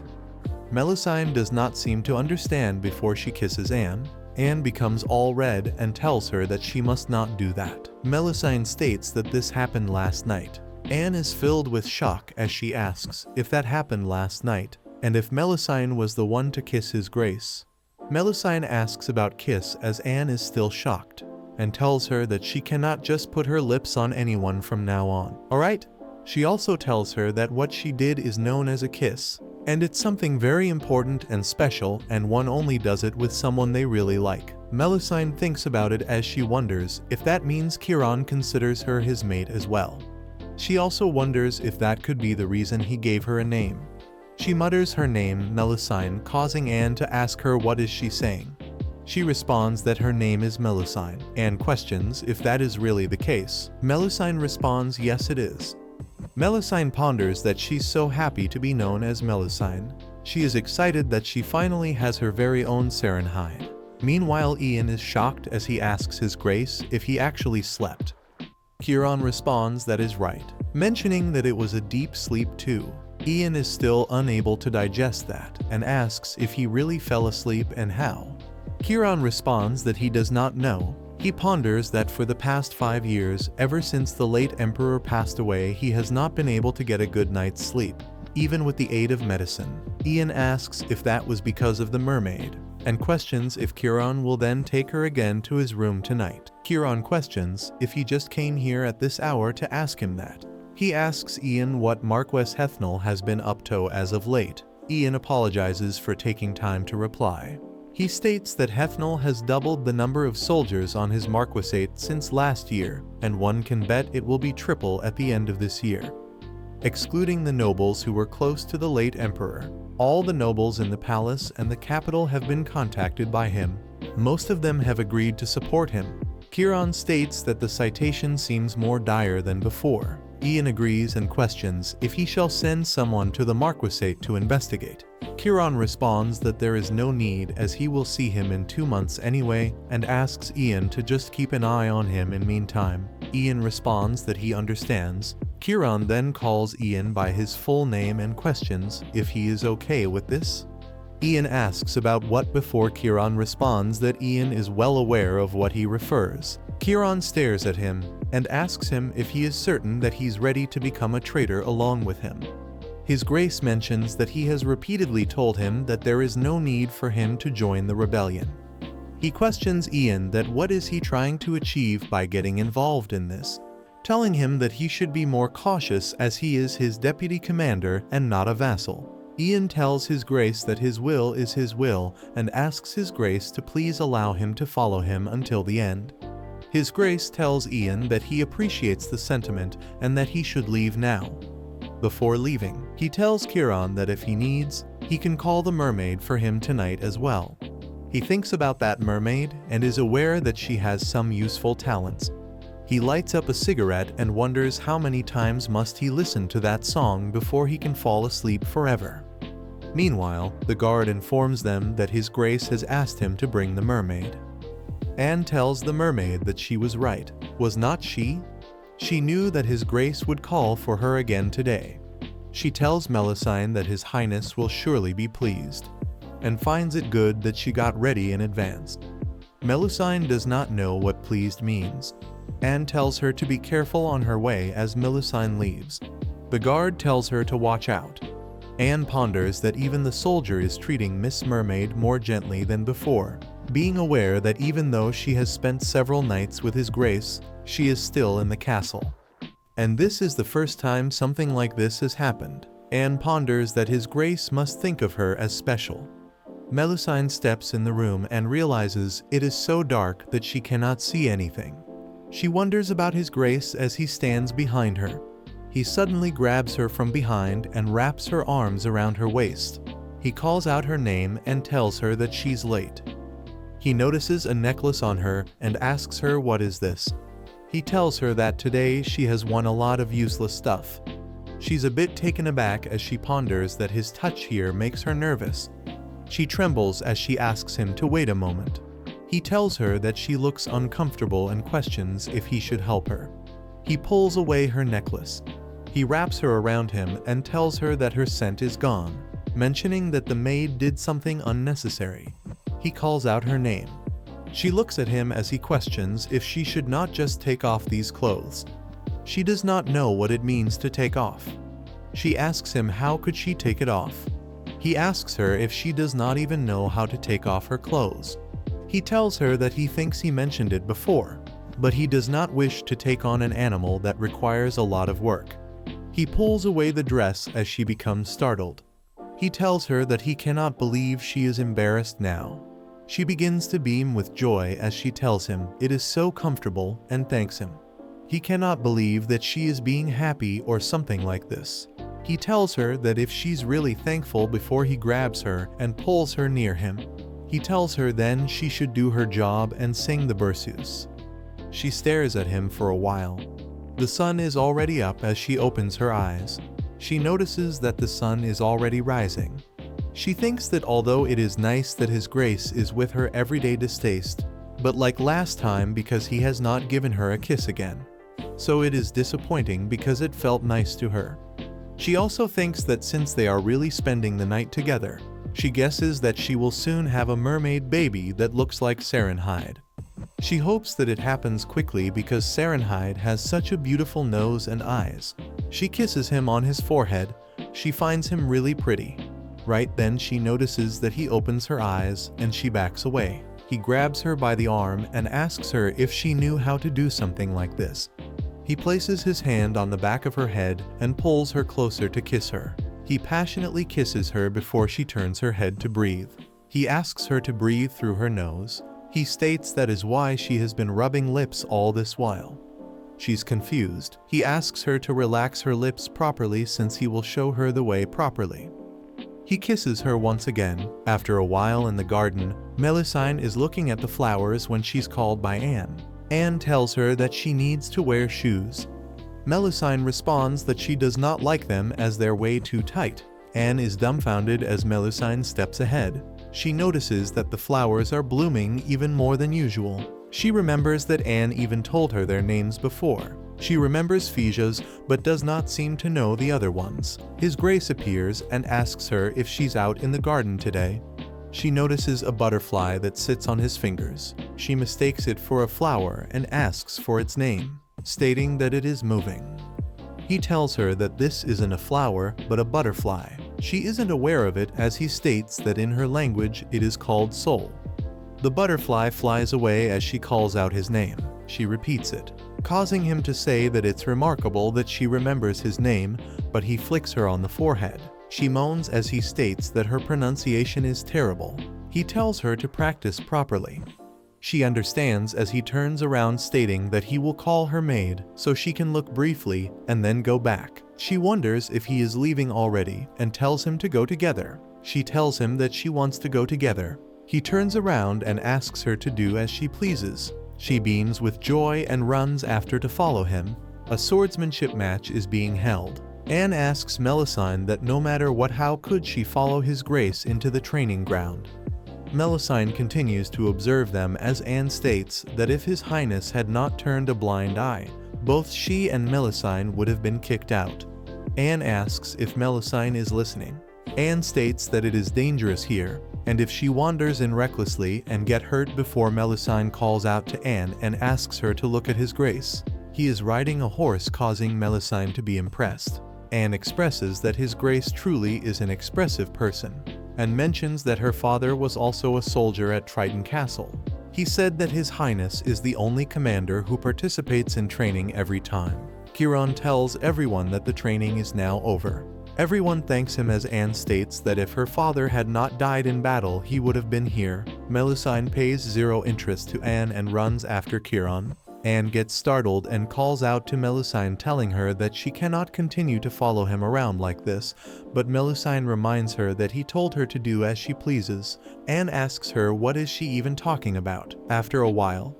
Melusine does not seem to understand before she kisses Anne. Anne becomes all red and tells her that she must not do that. Melusine states that this happened last night. Anne is filled with shock as she asks if that happened last night, and if Melusine was the one to kiss his grace. Melusine asks about kiss as Anne is still shocked, and tells her that she cannot just put her lips on anyone from now on. Alright? She also tells her that what she did is known as a kiss, and it's something very important and special, and one only does it with someone they really like. Melusine thinks about it as she wonders if that means Chiron considers her his mate as well. She also wonders if that could be the reason he gave her a name. She mutters her name, Melusine, causing Anne to ask her what is she saying. She responds that her name is Melusine. Anne questions if that is really the case. Melusine responds yes it is. Melusine ponders that she's so happy to be known as Melusine. She is excited that she finally has her very own Serenhide. Meanwhile, Ian is shocked as he asks his grace if he actually slept. Chiron responds that is right, mentioning that it was a deep sleep too. Ian is still unable to digest that and asks if he really fell asleep and how. Chiron responds that he does not know. He ponders that for the past 5 years, ever since the late emperor passed away, he has not been able to get a good night's sleep, even with the aid of medicine. Ian asks if that was because of the mermaid, and questions if Chiron will then take her again to his room tonight. Chiron questions if he just came here at this hour to ask him that. He asks Ian what Marquess Hethnal has been up to as of late. Ian apologizes for taking time to reply. He states that Hethnal has doubled the number of soldiers on his marquisate since last year, and one can bet it will be triple at the end of this year. Excluding the nobles who were close to the late emperor, all the nobles in the palace and the capital have been contacted by him. Most of them have agreed to support him. Chiron states that the citation seems more dire than before. Ian agrees and questions if he shall send someone to the marquisate to investigate. Chiron responds that there is no need as he will see him in 2 months anyway, and asks Ian to just keep an eye on him in meantime. Ian responds that he understands. Chiron then calls Ian by his full name and questions if he is okay with this. Ian asks about what before Chiron responds that Ian is well aware of what he refers. Chiron stares at him and asks him if he is certain that he's ready to become a traitor along with him. His Grace mentions that he has repeatedly told him that there is no need for him to join the rebellion. He questions Ian that what is he trying to achieve by getting involved in this, telling him that he should be more cautious as he is his deputy commander and not a vassal. Ian tells his Grace that his will is his will and asks his Grace to please allow him to follow him until the end. His Grace tells Ian that he appreciates the sentiment and that he should leave now. Before leaving, he tells Chiron that if he needs, he can call the mermaid for him tonight as well. He thinks about that mermaid and is aware that she has some useful talents. He lights up a cigarette and wonders how many times must he listen to that song before he can fall asleep forever. Meanwhile, the guard informs them that his Grace has asked him to bring the mermaid. Anne tells the mermaid that she was right, was not she? She knew that his Grace would call for her again today. She tells Melusine that his Highness will surely be pleased, and finds it good that she got ready in advance. Melusine does not know what pleased means. Anne tells her to be careful on her way as Melusine leaves. The guard tells her to watch out. Anne ponders that even the soldier is treating Miss Mermaid more gently than before, being aware that even though she has spent several nights with his Grace, she is still in the castle. And this is the first time something like this has happened. Anne ponders that his Grace must think of her as special. Melusine steps in the room and realizes it is so dark that she cannot see anything. She wonders about his Grace as he stands behind her. He suddenly grabs her from behind and wraps her arms around her waist. He calls out her name and tells her that she's late. He notices a necklace on her and asks her what is this. He tells her that today she has won a lot of useless stuff. She's a bit taken aback as she ponders that his touch here makes her nervous. She trembles as she asks him to wait a moment. He tells her that she looks uncomfortable and questions if he should help her. He pulls away her necklace. He wraps her around him and tells her that her scent is gone, mentioning that the maid did something unnecessary. He calls out her name. She looks at him as he questions if she should not just take off these clothes. She does not know what it means to take off. She asks him how could she take it off. He asks her if she does not even know how to take off her clothes. He tells her that he thinks he mentioned it before, but he does not wish to take on an animal that requires a lot of work. He pulls away the dress as she becomes startled. He tells her that he cannot believe she is embarrassed now. She begins to beam with joy as she tells him it is so comfortable and thanks him. He cannot believe that she is being happy or something like this. He tells her that if she's really thankful before he grabs her and pulls her near him. He tells her then she should do her job and sing the Berceuse. She stares at him for a while. The sun is already up as she opens her eyes. She notices that the sun is already rising. She thinks that although it is nice that His Grace is with her everyday distaste, but like last time because he has not given her a kiss again. So it is disappointing because it felt nice to her. She also thinks that since they are really spending the night together, she guesses that she will soon have a mermaid baby that looks like Sarenhide. She hopes that it happens quickly because Sarenhide has such a beautiful nose and eyes. She kisses him on his forehead. She finds him really pretty. Right then she notices that he opens her eyes and she backs away. He grabs her by the arm and asks her if she knew how to do something like this. He places his hand on the back of her head and pulls her closer to kiss her. He passionately kisses her before she turns her head to breathe. He asks her to breathe through her nose. He states that is why she has been rubbing lips all this while. She's confused. He asks her to relax her lips properly since he will show her the way properly. He kisses her once again. After a while in the garden, Melusine is looking at the flowers when she's called by Anne. Anne tells her that she needs to wear shoes. Melusine responds that she does not like them as they're way too tight. Anne is dumbfounded as Melusine steps ahead. She notices that the flowers are blooming even more than usual. She remembers that Anne even told her their names before. She remembers Phaedra's but does not seem to know the other ones. His Grace appears and asks her if she's out in the garden today. She notices a butterfly that sits on his fingers. She mistakes it for a flower and asks for its name, stating that it is moving. He tells her that this isn't a flower but a butterfly. She isn't aware of it as he states that in her language it is called soul. The butterfly flies away as she calls out his name. She repeats it, causing him to say that it's remarkable that she remembers his name, but he flicks her on the forehead. She moans as he states that her pronunciation is terrible. He tells her to practice properly. She understands as he turns around stating that he will call her maid so she can look briefly and then go back. She wonders if he is leaving already and tells him to go together. She tells him that she wants to go together. He turns around and asks her to do as she pleases. She beams with joy and runs after to follow him. A swordsmanship match is being held. Anne asks Melusine that no matter what how could she follow His Grace into the training ground. Melusine continues to observe them as Anne states that if His Highness had not turned a blind eye, both she and Melusine would have been kicked out. Anne asks if Melusine is listening. Anne states that it is dangerous here, and if she wanders in recklessly and get hurt before Melusine calls out to Anne and asks her to look at His Grace. He is riding a horse causing Melusine to be impressed. Anne expresses that His Grace truly is an expressive person, and mentions that her father was also a soldier at Triton Castle. He said that His Highness is the only commander who participates in training every time. Chiron tells everyone that the training is now over. Everyone thanks him as Anne states that if her father had not died in battle he would have been here. Melusine pays zero interest to Anne and runs after Chiron. Anne gets startled and calls out to Melusine telling her that she cannot continue to follow him around like this, but Melusine reminds her that he told her to do as she pleases. Anne asks her what is she even talking about. After a while,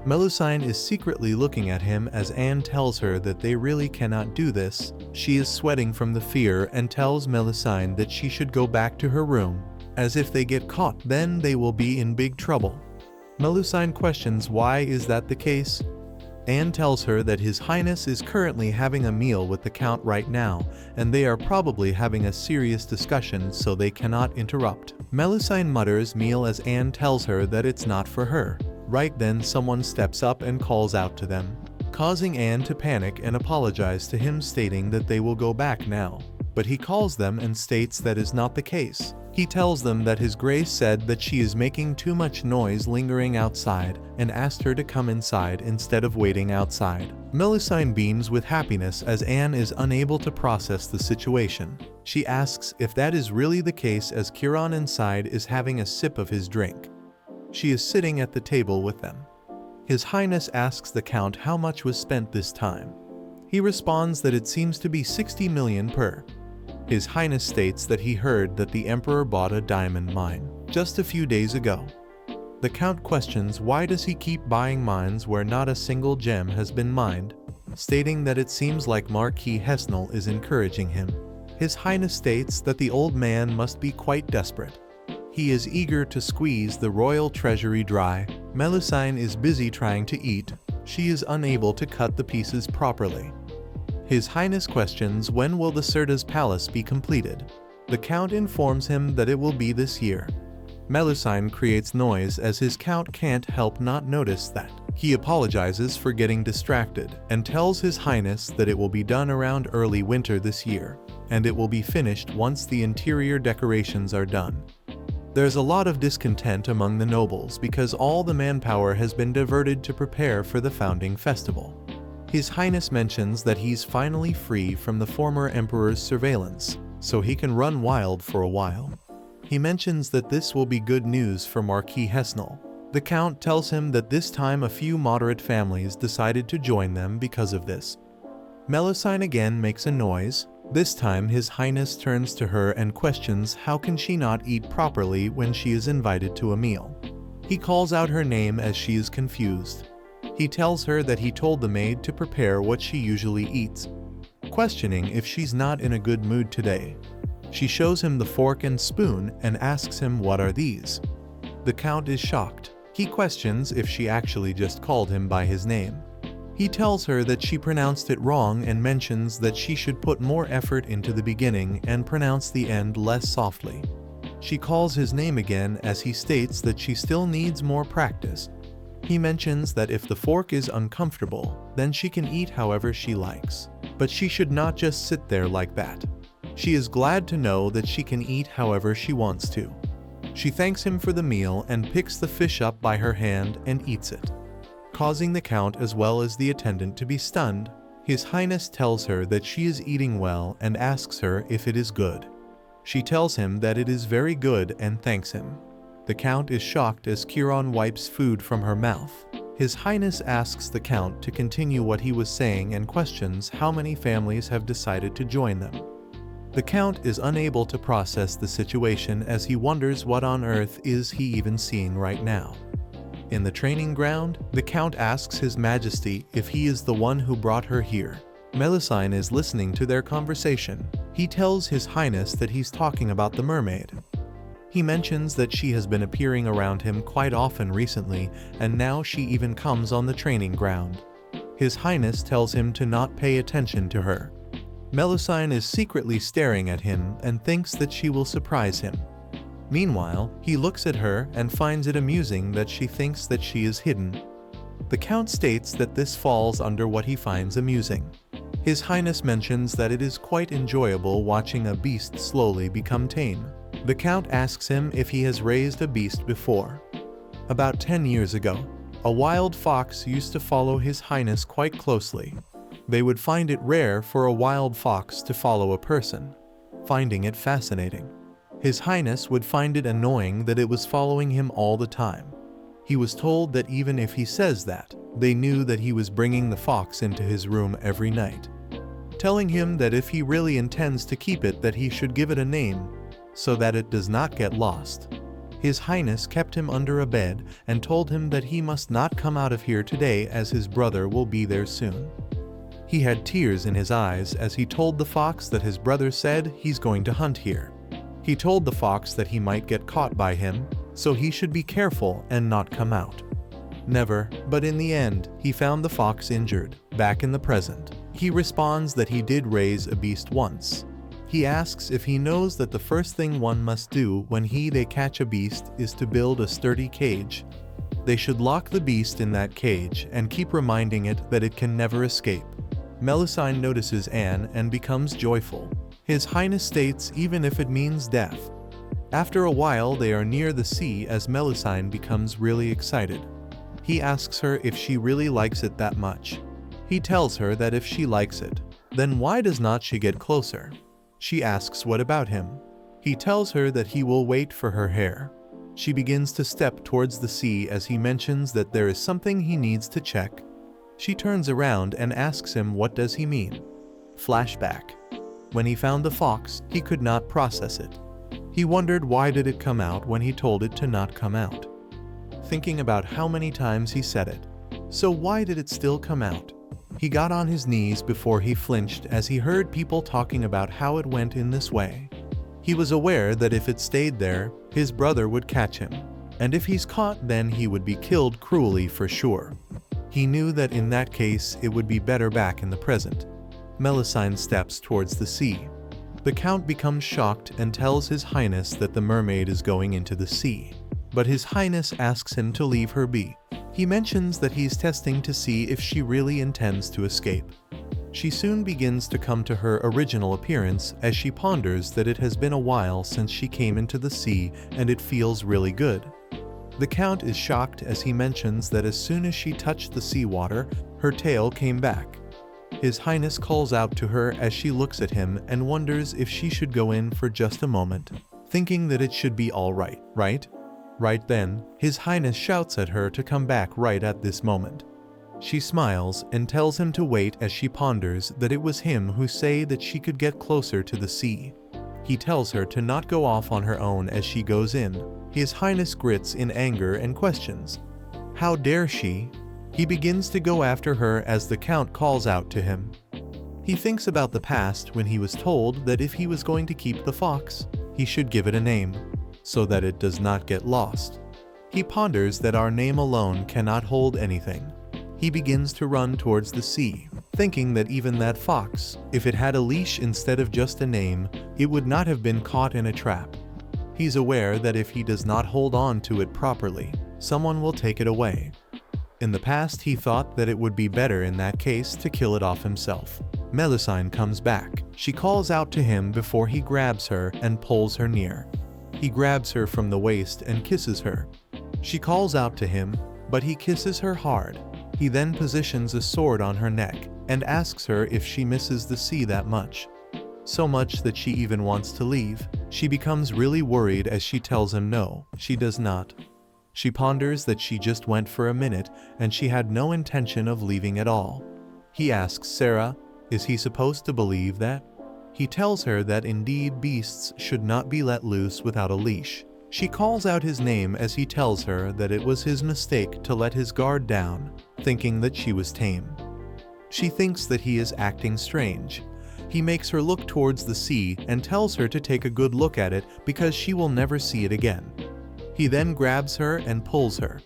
Melusine is secretly looking at him as Anne tells her that they really cannot do this. She is sweating from the fear and tells Melusine that she should go back to her room, as if they get caught then they will be in big trouble. Melusine questions why is that the case. Anne tells her that His Highness is currently having a meal with the Count right now, and they are probably having a serious discussion so they cannot interrupt. Melusine mutters meal as Anne tells her that it's not for her. Right then someone steps up and calls out to them, causing Anne to panic and apologize to him, stating that they will go back now. But he calls them and states that is not the case. He tells them that His Grace said that she is making too much noise lingering outside and asked her to come inside instead of waiting outside. Melusine beams with happiness as Anne is unable to process the situation. She asks if that is really the case as Chiron inside is having a sip of his drink. She is sitting at the table with them. His Highness asks the Count how much was spent this time. He responds that it seems to be 60 million per. His Highness states that he heard that the Emperor bought a diamond mine just a few days ago. The Count questions why does he keep buying mines where not a single gem has been mined, stating that it seems like Marquis Hesnel is encouraging him. His Highness states that the old man must be quite desperate. He is eager to squeeze the royal treasury dry. Melusine is busy trying to eat. She is unable to cut the pieces properly. His Highness questions when will the Cerda's palace be completed. The Count informs him that it will be this year. Melusine creates noise as his Count can't help not notice that. He apologizes for getting distracted and tells His Highness that it will be done around early winter this year, and it will be finished once the interior decorations are done. There's a lot of discontent among the nobles because all the manpower has been diverted to prepare for the founding festival. His Highness mentions that he's finally free from the former emperor's surveillance, so he can run wild for a while. He mentions that this will be good news for Marquis Hesnel. The Count tells him that this time a few moderate families decided to join them because of this. Melusine again makes a noise. This time His Highness turns to her and questions how can she not eat properly when she is invited to a meal. He calls out her name as she is confused. He tells her that he told the maid to prepare what she usually eats, questioning if she's not in a good mood today. She shows him the fork and spoon and asks him what are these. The Count is shocked. He questions if she actually just called him by his name. He tells her that she pronounced it wrong and mentions that she should put more effort into the beginning and pronounce the end less softly. She calls his name again as he states that she still needs more practice. He mentions that if the fork is uncomfortable, then she can eat however she likes, but she should not just sit there like that. She is glad to know that she can eat however she wants to. She thanks him for the meal and picks the fish up by her hand and eats it, causing the Count as well as the attendant to be stunned. His Highness tells her that she is eating well and asks her if it is good. She tells him that it is very good and thanks him. The Count is shocked as Chiron wipes food from her mouth. His Highness asks the Count to continue what he was saying and questions how many families have decided to join them. The Count is unable to process the situation as he wonders what on earth is he even seeing right now. In the training ground, the Count asks His Majesty if he is the one who brought her here. Melusine is listening to their conversation. He tells His Highness that he's talking about the mermaid. He mentions that she has been appearing around him quite often recently, and now she even comes on the training ground. His Highness tells him to not pay attention to her. Melusine is secretly staring at him and thinks that she will surprise him. Meanwhile, he looks at her and finds it amusing that she thinks that she is hidden. The Count states that this falls under what he finds amusing. His Highness mentions that it is quite enjoyable watching a beast slowly become tame. The Count asks him if he has raised a beast before. About 10 years ago, a wild fox used to follow His Highness quite closely. They would find it rare for a wild fox to follow a person, finding it fascinating. His Highness would find it annoying that it was following him all the time. He was told that even if he says that, they knew that he was bringing the fox into his room every night, telling him that if he really intends to keep it that he should give it a name, so that it does not get lost. His Highness kept him under a bed and told him that he must not come out of here today as his brother will be there soon. He had tears in his eyes as he told the fox that his brother said he's going to hunt here. He told the fox that he might get caught by him, so he should be careful and not come out. Never, but in the end, he found the fox injured, back in the present. He responds that he did raise a beast once. He asks if he knows that the first thing one must do when they catch a beast is to build a sturdy cage. They should lock the beast in that cage and keep reminding it that it can never escape. Melusine notices Anne and becomes joyful. His Highness states even if it means death. After a while they are near the sea as Melusine becomes really excited. He asks her if she really likes it that much. He tells her that if she likes it, then why does not she get closer? She asks what about him. He tells her that he will wait for her hair. She begins to step towards the sea as he mentions that there is something he needs to check. She turns around and asks him what does he mean. Flashback. When he found the fox, he could not process it. He wondered why did it come out when he told it to not come out. Thinking about how many times he said it. So why did it still come out? He got on his knees before he flinched as he heard people talking about how it went in this way. He was aware that if it stayed there, his brother would catch him, and if he's caught then he would be killed cruelly for sure. He knew that in that case it would be better back in the present. Melusine steps towards the sea. The Count becomes shocked and tells His Highness that the mermaid is going into the sea, but His Highness asks him to leave her be. He mentions that he's testing to see if she really intends to escape. She soon begins to come to her original appearance as she ponders that it has been a while since she came into the sea and it feels really good. The Count is shocked as he mentions that as soon as she touched the seawater, her tail came back. His Highness calls out to her as she looks at him and wonders if she should go in for just a moment, thinking that it should be all right, right? Right then, His Highness shouts at her to come back right at this moment. She smiles and tells him to wait as she ponders that it was him who said that she could get closer to the sea. He tells her to not go off on her own as she goes in. His Highness grits in anger and questions. How dare she? He begins to go after her as the Count calls out to him. He thinks about the past when he was told that if he was going to keep the fox, he should give it a name, so that it does not get lost. He ponders that our name alone cannot hold anything. He begins to run towards the sea, thinking that even that fox, if it had a leash instead of just a name, it would not have been caught in a trap. He's aware that if he does not hold on to it properly, someone will take it away. In the past, he thought that it would be better in that case to kill it off himself. Melusine comes back. She calls out to him before he grabs her and pulls her near. He grabs her from the waist and kisses her. She calls out to him, but he kisses her hard. He then positions a sword on her neck and asks her if she misses the sea that much. So much that she even wants to leave. She becomes really worried as she tells him no, she does not. She ponders that she just went for a minute and she had no intention of leaving at all. He asks Sarah, is he supposed to believe that? He tells her that indeed beasts should not be let loose without a leash. She calls out his name as he tells her that it was his mistake to let his guard down, thinking that she was tame. She thinks that he is acting strange. He makes her look towards the sea and tells her to take a good look at it because she will never see it again. He then grabs her and pulls her.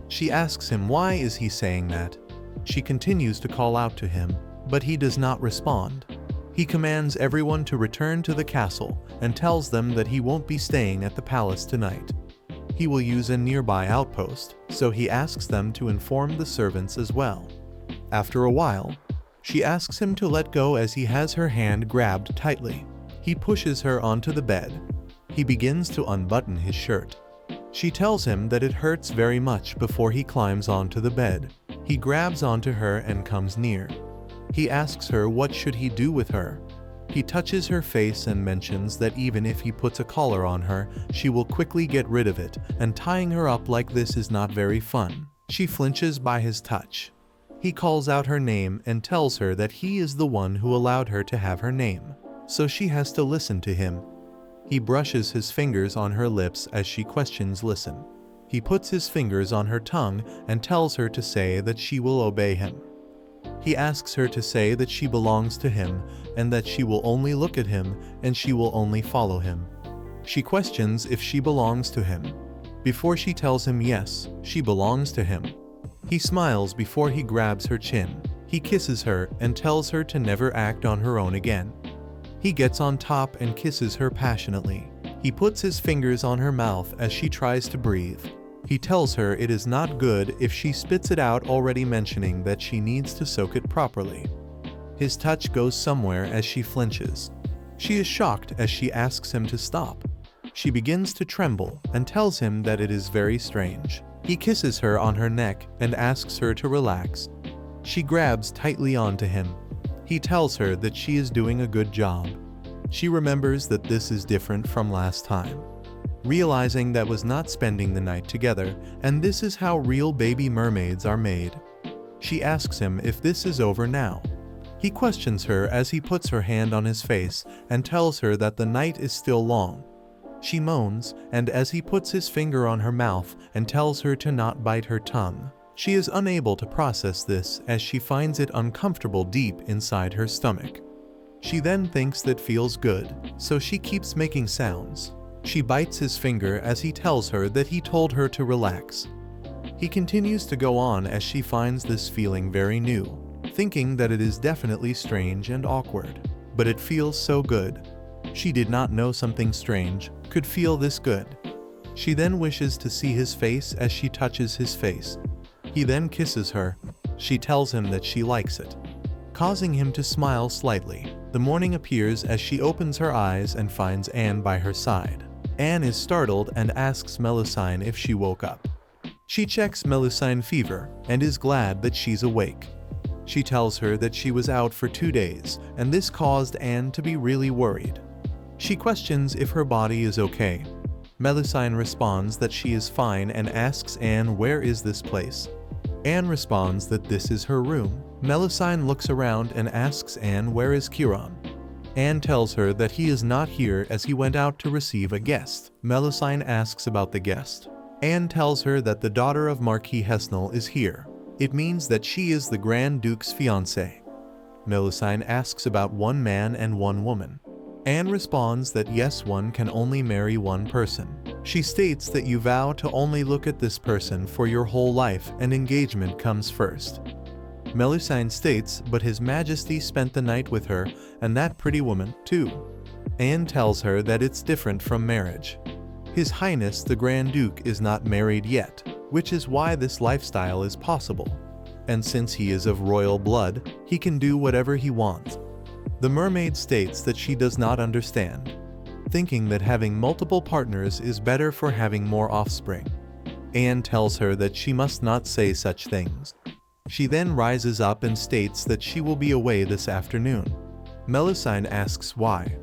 She asks him why is he saying that. She continues to call out to him, but he does not respond. He commands everyone to return to the castle and tells them that he won't be staying at the palace tonight. He will use a nearby outpost, so he asks them to inform the servants as well. After a while, she asks him to let go as he has her hand grabbed tightly. He pushes her onto the bed. He begins to unbutton his shirt. She tells him that it hurts very much before he climbs onto the bed. He grabs onto her and comes near. He asks her what should he do with her. He touches her face and mentions that even if he puts a collar on her, she will quickly get rid of it, and tying her up like this is not very fun. She flinches by his touch. He calls out her name and tells her that he is the one who allowed her to have her name, so she has to listen to him. He brushes his fingers on her lips as she questions listen. He puts his fingers on her tongue and tells her to say that she will obey him. He asks her to say that she belongs to him and that she will only look at him and she will only follow him. She questions if she belongs to him. Before she tells him yes, she belongs to him. He smiles before he grabs her chin. He kisses her and tells her to never act on her own again. He gets on top and kisses her passionately. He puts his fingers on her mouth as she tries to breathe. He tells her it is not good if she spits it out, already mentioning that she needs to soak it properly. His touch goes somewhere as she flinches. She is shocked as she asks him to stop. She begins to tremble and tells him that it is very strange. He kisses her on her neck and asks her to relax. She grabs tightly onto him. He tells her that she is doing a good job. She remembers that this is different from last time, realizing that was not spending the night together, and this is how real baby mermaids are made. She asks him if this is over now. He questions her as he puts her hand on his face and tells her that the night is still long. She moans, and as he puts his finger on her mouth and tells her to not bite her tongue, she is unable to process this as she finds it uncomfortable deep inside her stomach. She then thinks that feels good, so she keeps making sounds. She bites his finger as he tells her that he told her to relax. He continues to go on as she finds this feeling very new, thinking that it is definitely strange and awkward, but it feels so good. She did not know something strange could feel this good. She then wishes to see his face as she touches his face. He then kisses her. She tells him that she likes it, causing him to smile slightly. The morning appears as she opens her eyes and finds Anne by her side. Anne is startled and asks Melusine if she woke up. She checks Melusine fever and is glad that she's awake. She tells her that she was out for 2 days, and this caused Anne to be really worried. She questions if her body is okay. Melusine responds that she is fine and asks Anne where is this place. Anne responds that this is her room. Melusine looks around and asks Anne where is Chiron. Anne tells her that he is not here as he went out to receive a guest. Melusine asks about the guest. Anne tells her that the daughter of Marquis Hesnel is here. It means that she is the Grand Duke's fiancée. Melusine asks about one man and one woman. Anne responds that yes, one can only marry one person. She states that you vow to only look at this person for your whole life and engagement comes first. Melusine states, but His Majesty spent the night with her and that pretty woman, too. Anne tells her that it's different from marriage. His Highness the Grand Duke is not married yet, which is why this lifestyle is possible. And since he is of royal blood, he can do whatever he wants. The mermaid states that she does not understand, thinking that having multiple partners is better for having more offspring. Anne tells her that she must not say such things. She then rises up and states that she will be away this afternoon. Melusine asks why.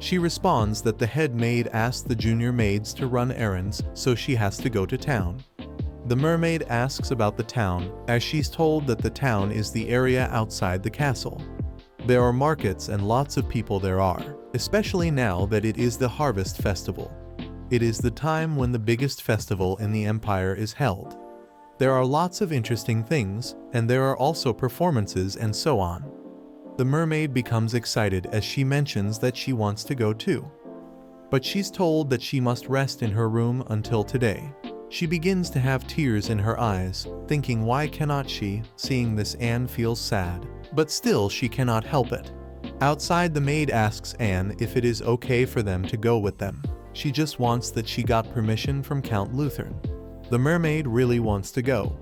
She responds that the head maid asked the junior maids to run errands, so she has to go to town. The mermaid asks about the town, as she's told that the town is the area outside the castle. There are markets and lots of people there are, especially now that it is the harvest festival. It is the time when the biggest festival in the empire is held. There are lots of interesting things, and there are also performances and so on. The mermaid becomes excited as she mentions that she wants to go too. But she's told that she must rest in her room until today. She begins to have tears in her eyes, thinking why cannot she, seeing this Anne feels sad. But still she cannot help it. Outside the maid asks Anne if it is okay for them to go with them. She just wants that she got permission from Count Luthern. The mermaid really wants to go.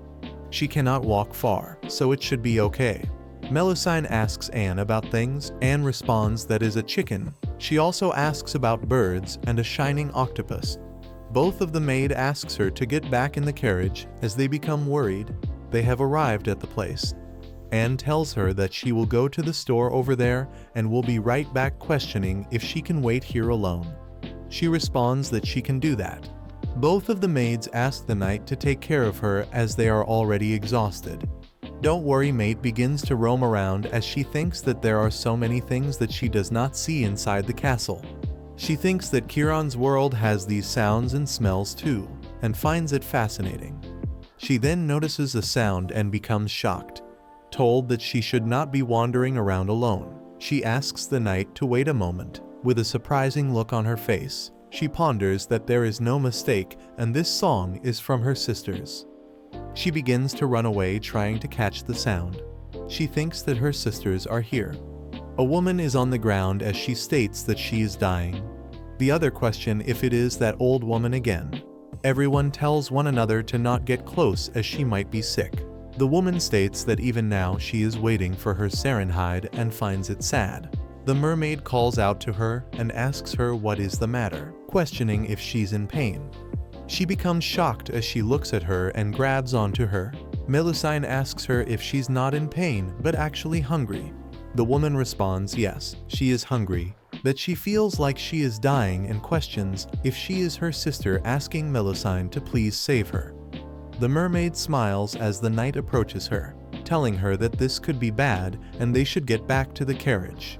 She cannot walk far, so it should be okay. Melusine asks Anne about things. Anne responds that is a chicken. She also asks about birds and a shining octopus. Both of the maid asks her to get back in the carriage as they become worried. They have arrived at the place. Anne tells her that she will go to the store over there and will be right back, questioning if she can wait here alone. She responds that she can do that. Both of the maids ask the knight to take care of her as they are already exhausted. Don't worry, mate begins to roam around as she thinks that there are so many things that she does not see inside the castle. She thinks that Chiron's world has these sounds and smells too, and finds it fascinating. She then notices a sound and becomes shocked. Told that she should not be wandering around alone, she asks the knight to wait a moment. With a surprising look on her face, she ponders that there is no mistake and this song is from her sisters. She begins to run away trying to catch the sound. She thinks that her sisters are here. A woman is on the ground as she states that she is dying. The other question if it is that old woman again. Everyone tells one another to not get close as she might be sick. The woman states that even now she is waiting for her Serenhide and finds it sad. The mermaid calls out to her and asks her what is the matter, questioning if she's in pain. She becomes shocked as she looks at her and grabs onto her. Melusine asks her if she's not in pain but actually hungry. The woman responds yes, she is hungry, that she feels like she is dying and questions if she is her sister, asking Melusine to please save her. The mermaid smiles as the knight approaches her, telling her that this could be bad and they should get back to the carriage.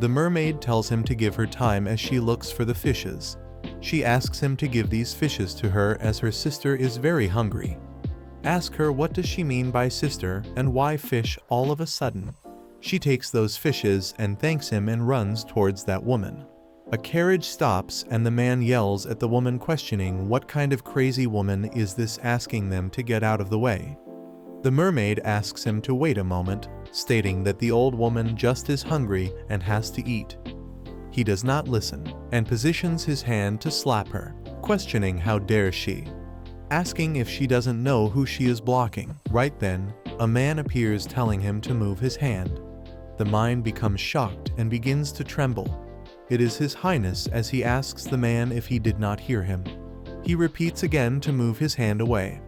The mermaid tells him to give her time as she looks for the fishes. She asks him to give these fishes to her as her sister is very hungry. Ask her what does she mean by sister and why fish all of a sudden. She takes those fishes and thanks him and runs towards that woman. A carriage stops and the man yells at the woman, questioning what kind of crazy woman is this, asking them to get out of the way. The mermaid asks him to wait a moment, stating that the old woman just is hungry and has to eat. He does not listen and positions his hand to slap her, questioning how dare she, asking if she doesn't know who she is blocking. Right then, a man appears telling him to move his hand. The mind becomes shocked and begins to tremble. It is His Highness, as he asks the man if he did not hear him. He repeats again to move his hand away.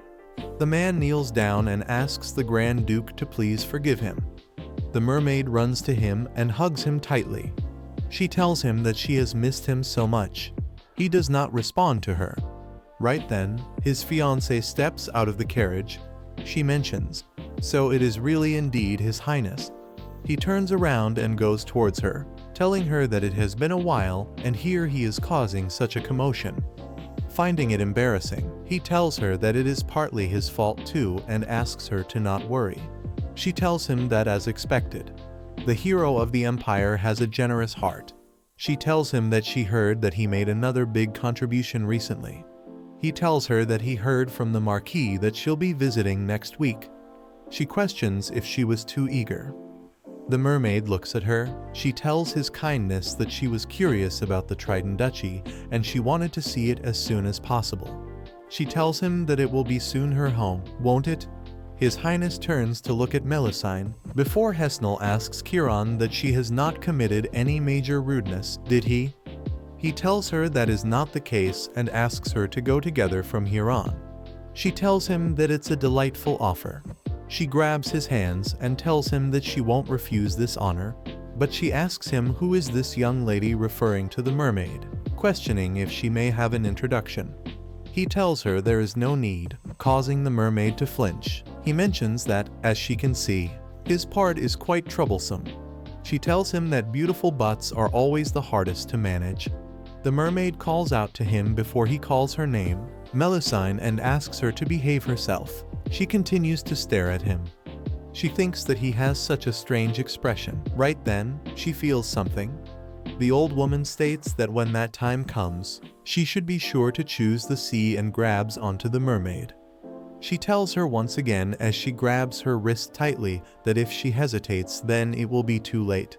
The man kneels down and asks the Grand Duke to please forgive him. The mermaid runs to him and hugs him tightly. She tells him that she has missed him so much. He does not respond to her. Right then, his fiancée steps out of the carriage. She mentions, "So it is really indeed His Highness." He turns around and goes towards her, telling her that it has been a while and here he is causing such a commotion. Finding it embarrassing, he tells her that it is partly his fault too and asks her to not worry. She tells him that as expected. The hero of the empire has a generous heart. She tells him that she heard that he made another big contribution recently. He tells her that he heard from the Marquis that she'll be visiting next week. She questions if she was too eager. The mermaid looks at her. She tells his kindness that she was curious about the Trident Duchy and she wanted to see it as soon as possible. She tells him that it will be soon her home, won't it? His Highness turns to look at Melusine before Hesnel asks Chiron that she has not committed any major rudeness, did he? He tells her that is not the case and asks her to go together from here on. She tells him that it's a delightful offer. She grabs his hands and tells him that she won't refuse this honor, but she asks him who is this young lady, referring to the mermaid, questioning if she may have an introduction. He tells her there is no need, causing the mermaid to flinch. He mentions that, as she can see, his part is quite troublesome. She tells him that beautiful butts are always the hardest to manage. The mermaid calls out to him before he calls her name, Melusine, and asks her to behave herself. She continues to stare at him. She thinks that he has such a strange expression. Right then, she feels something. The old woman states that when that time comes, she should be sure to choose the sea and grabs onto the mermaid. She tells her once again as she grabs her wrist tightly that if she hesitates then it will be too late.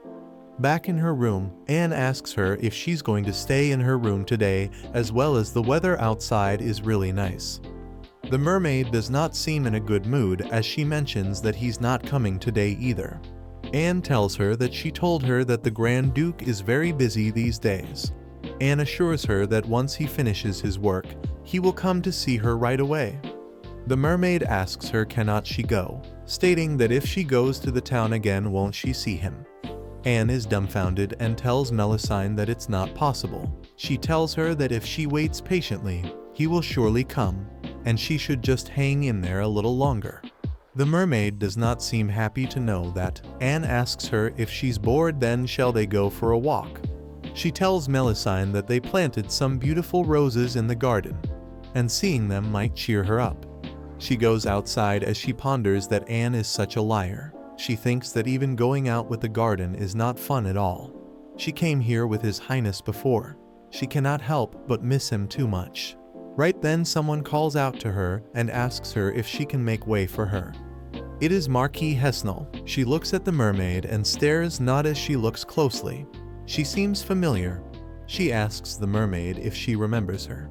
Back in her room, Anne asks her if she's going to stay in her room today, as well as the weather outside is really nice. The mermaid does not seem in a good mood as she mentions that he's not coming today either. Anne tells her that she told her that the Grand Duke is very busy these days. Anne assures her that once he finishes his work, he will come to see her right away. The mermaid asks her cannot she go, stating that if she goes to the town again won't she see him. Anne is dumbfounded and tells Melusine that it's not possible. She tells her that if she waits patiently, he will surely come, and she should just hang in there a little longer. The mermaid does not seem happy to know that. Anne asks her if she's bored then shall they go for a walk. She tells Melusine that they planted some beautiful roses in the garden, and seeing them might cheer her up. She goes outside as she ponders that Anne is such a liar. She thinks that even going out with the garden is not fun at all. She came here with His Highness before. She cannot help but miss him too much. Right then someone calls out to her and asks her if she can make way for her. It is Marquis Hesnel. She looks at the mermaid and stares not as she looks closely. She seems familiar. She asks the mermaid if she remembers her.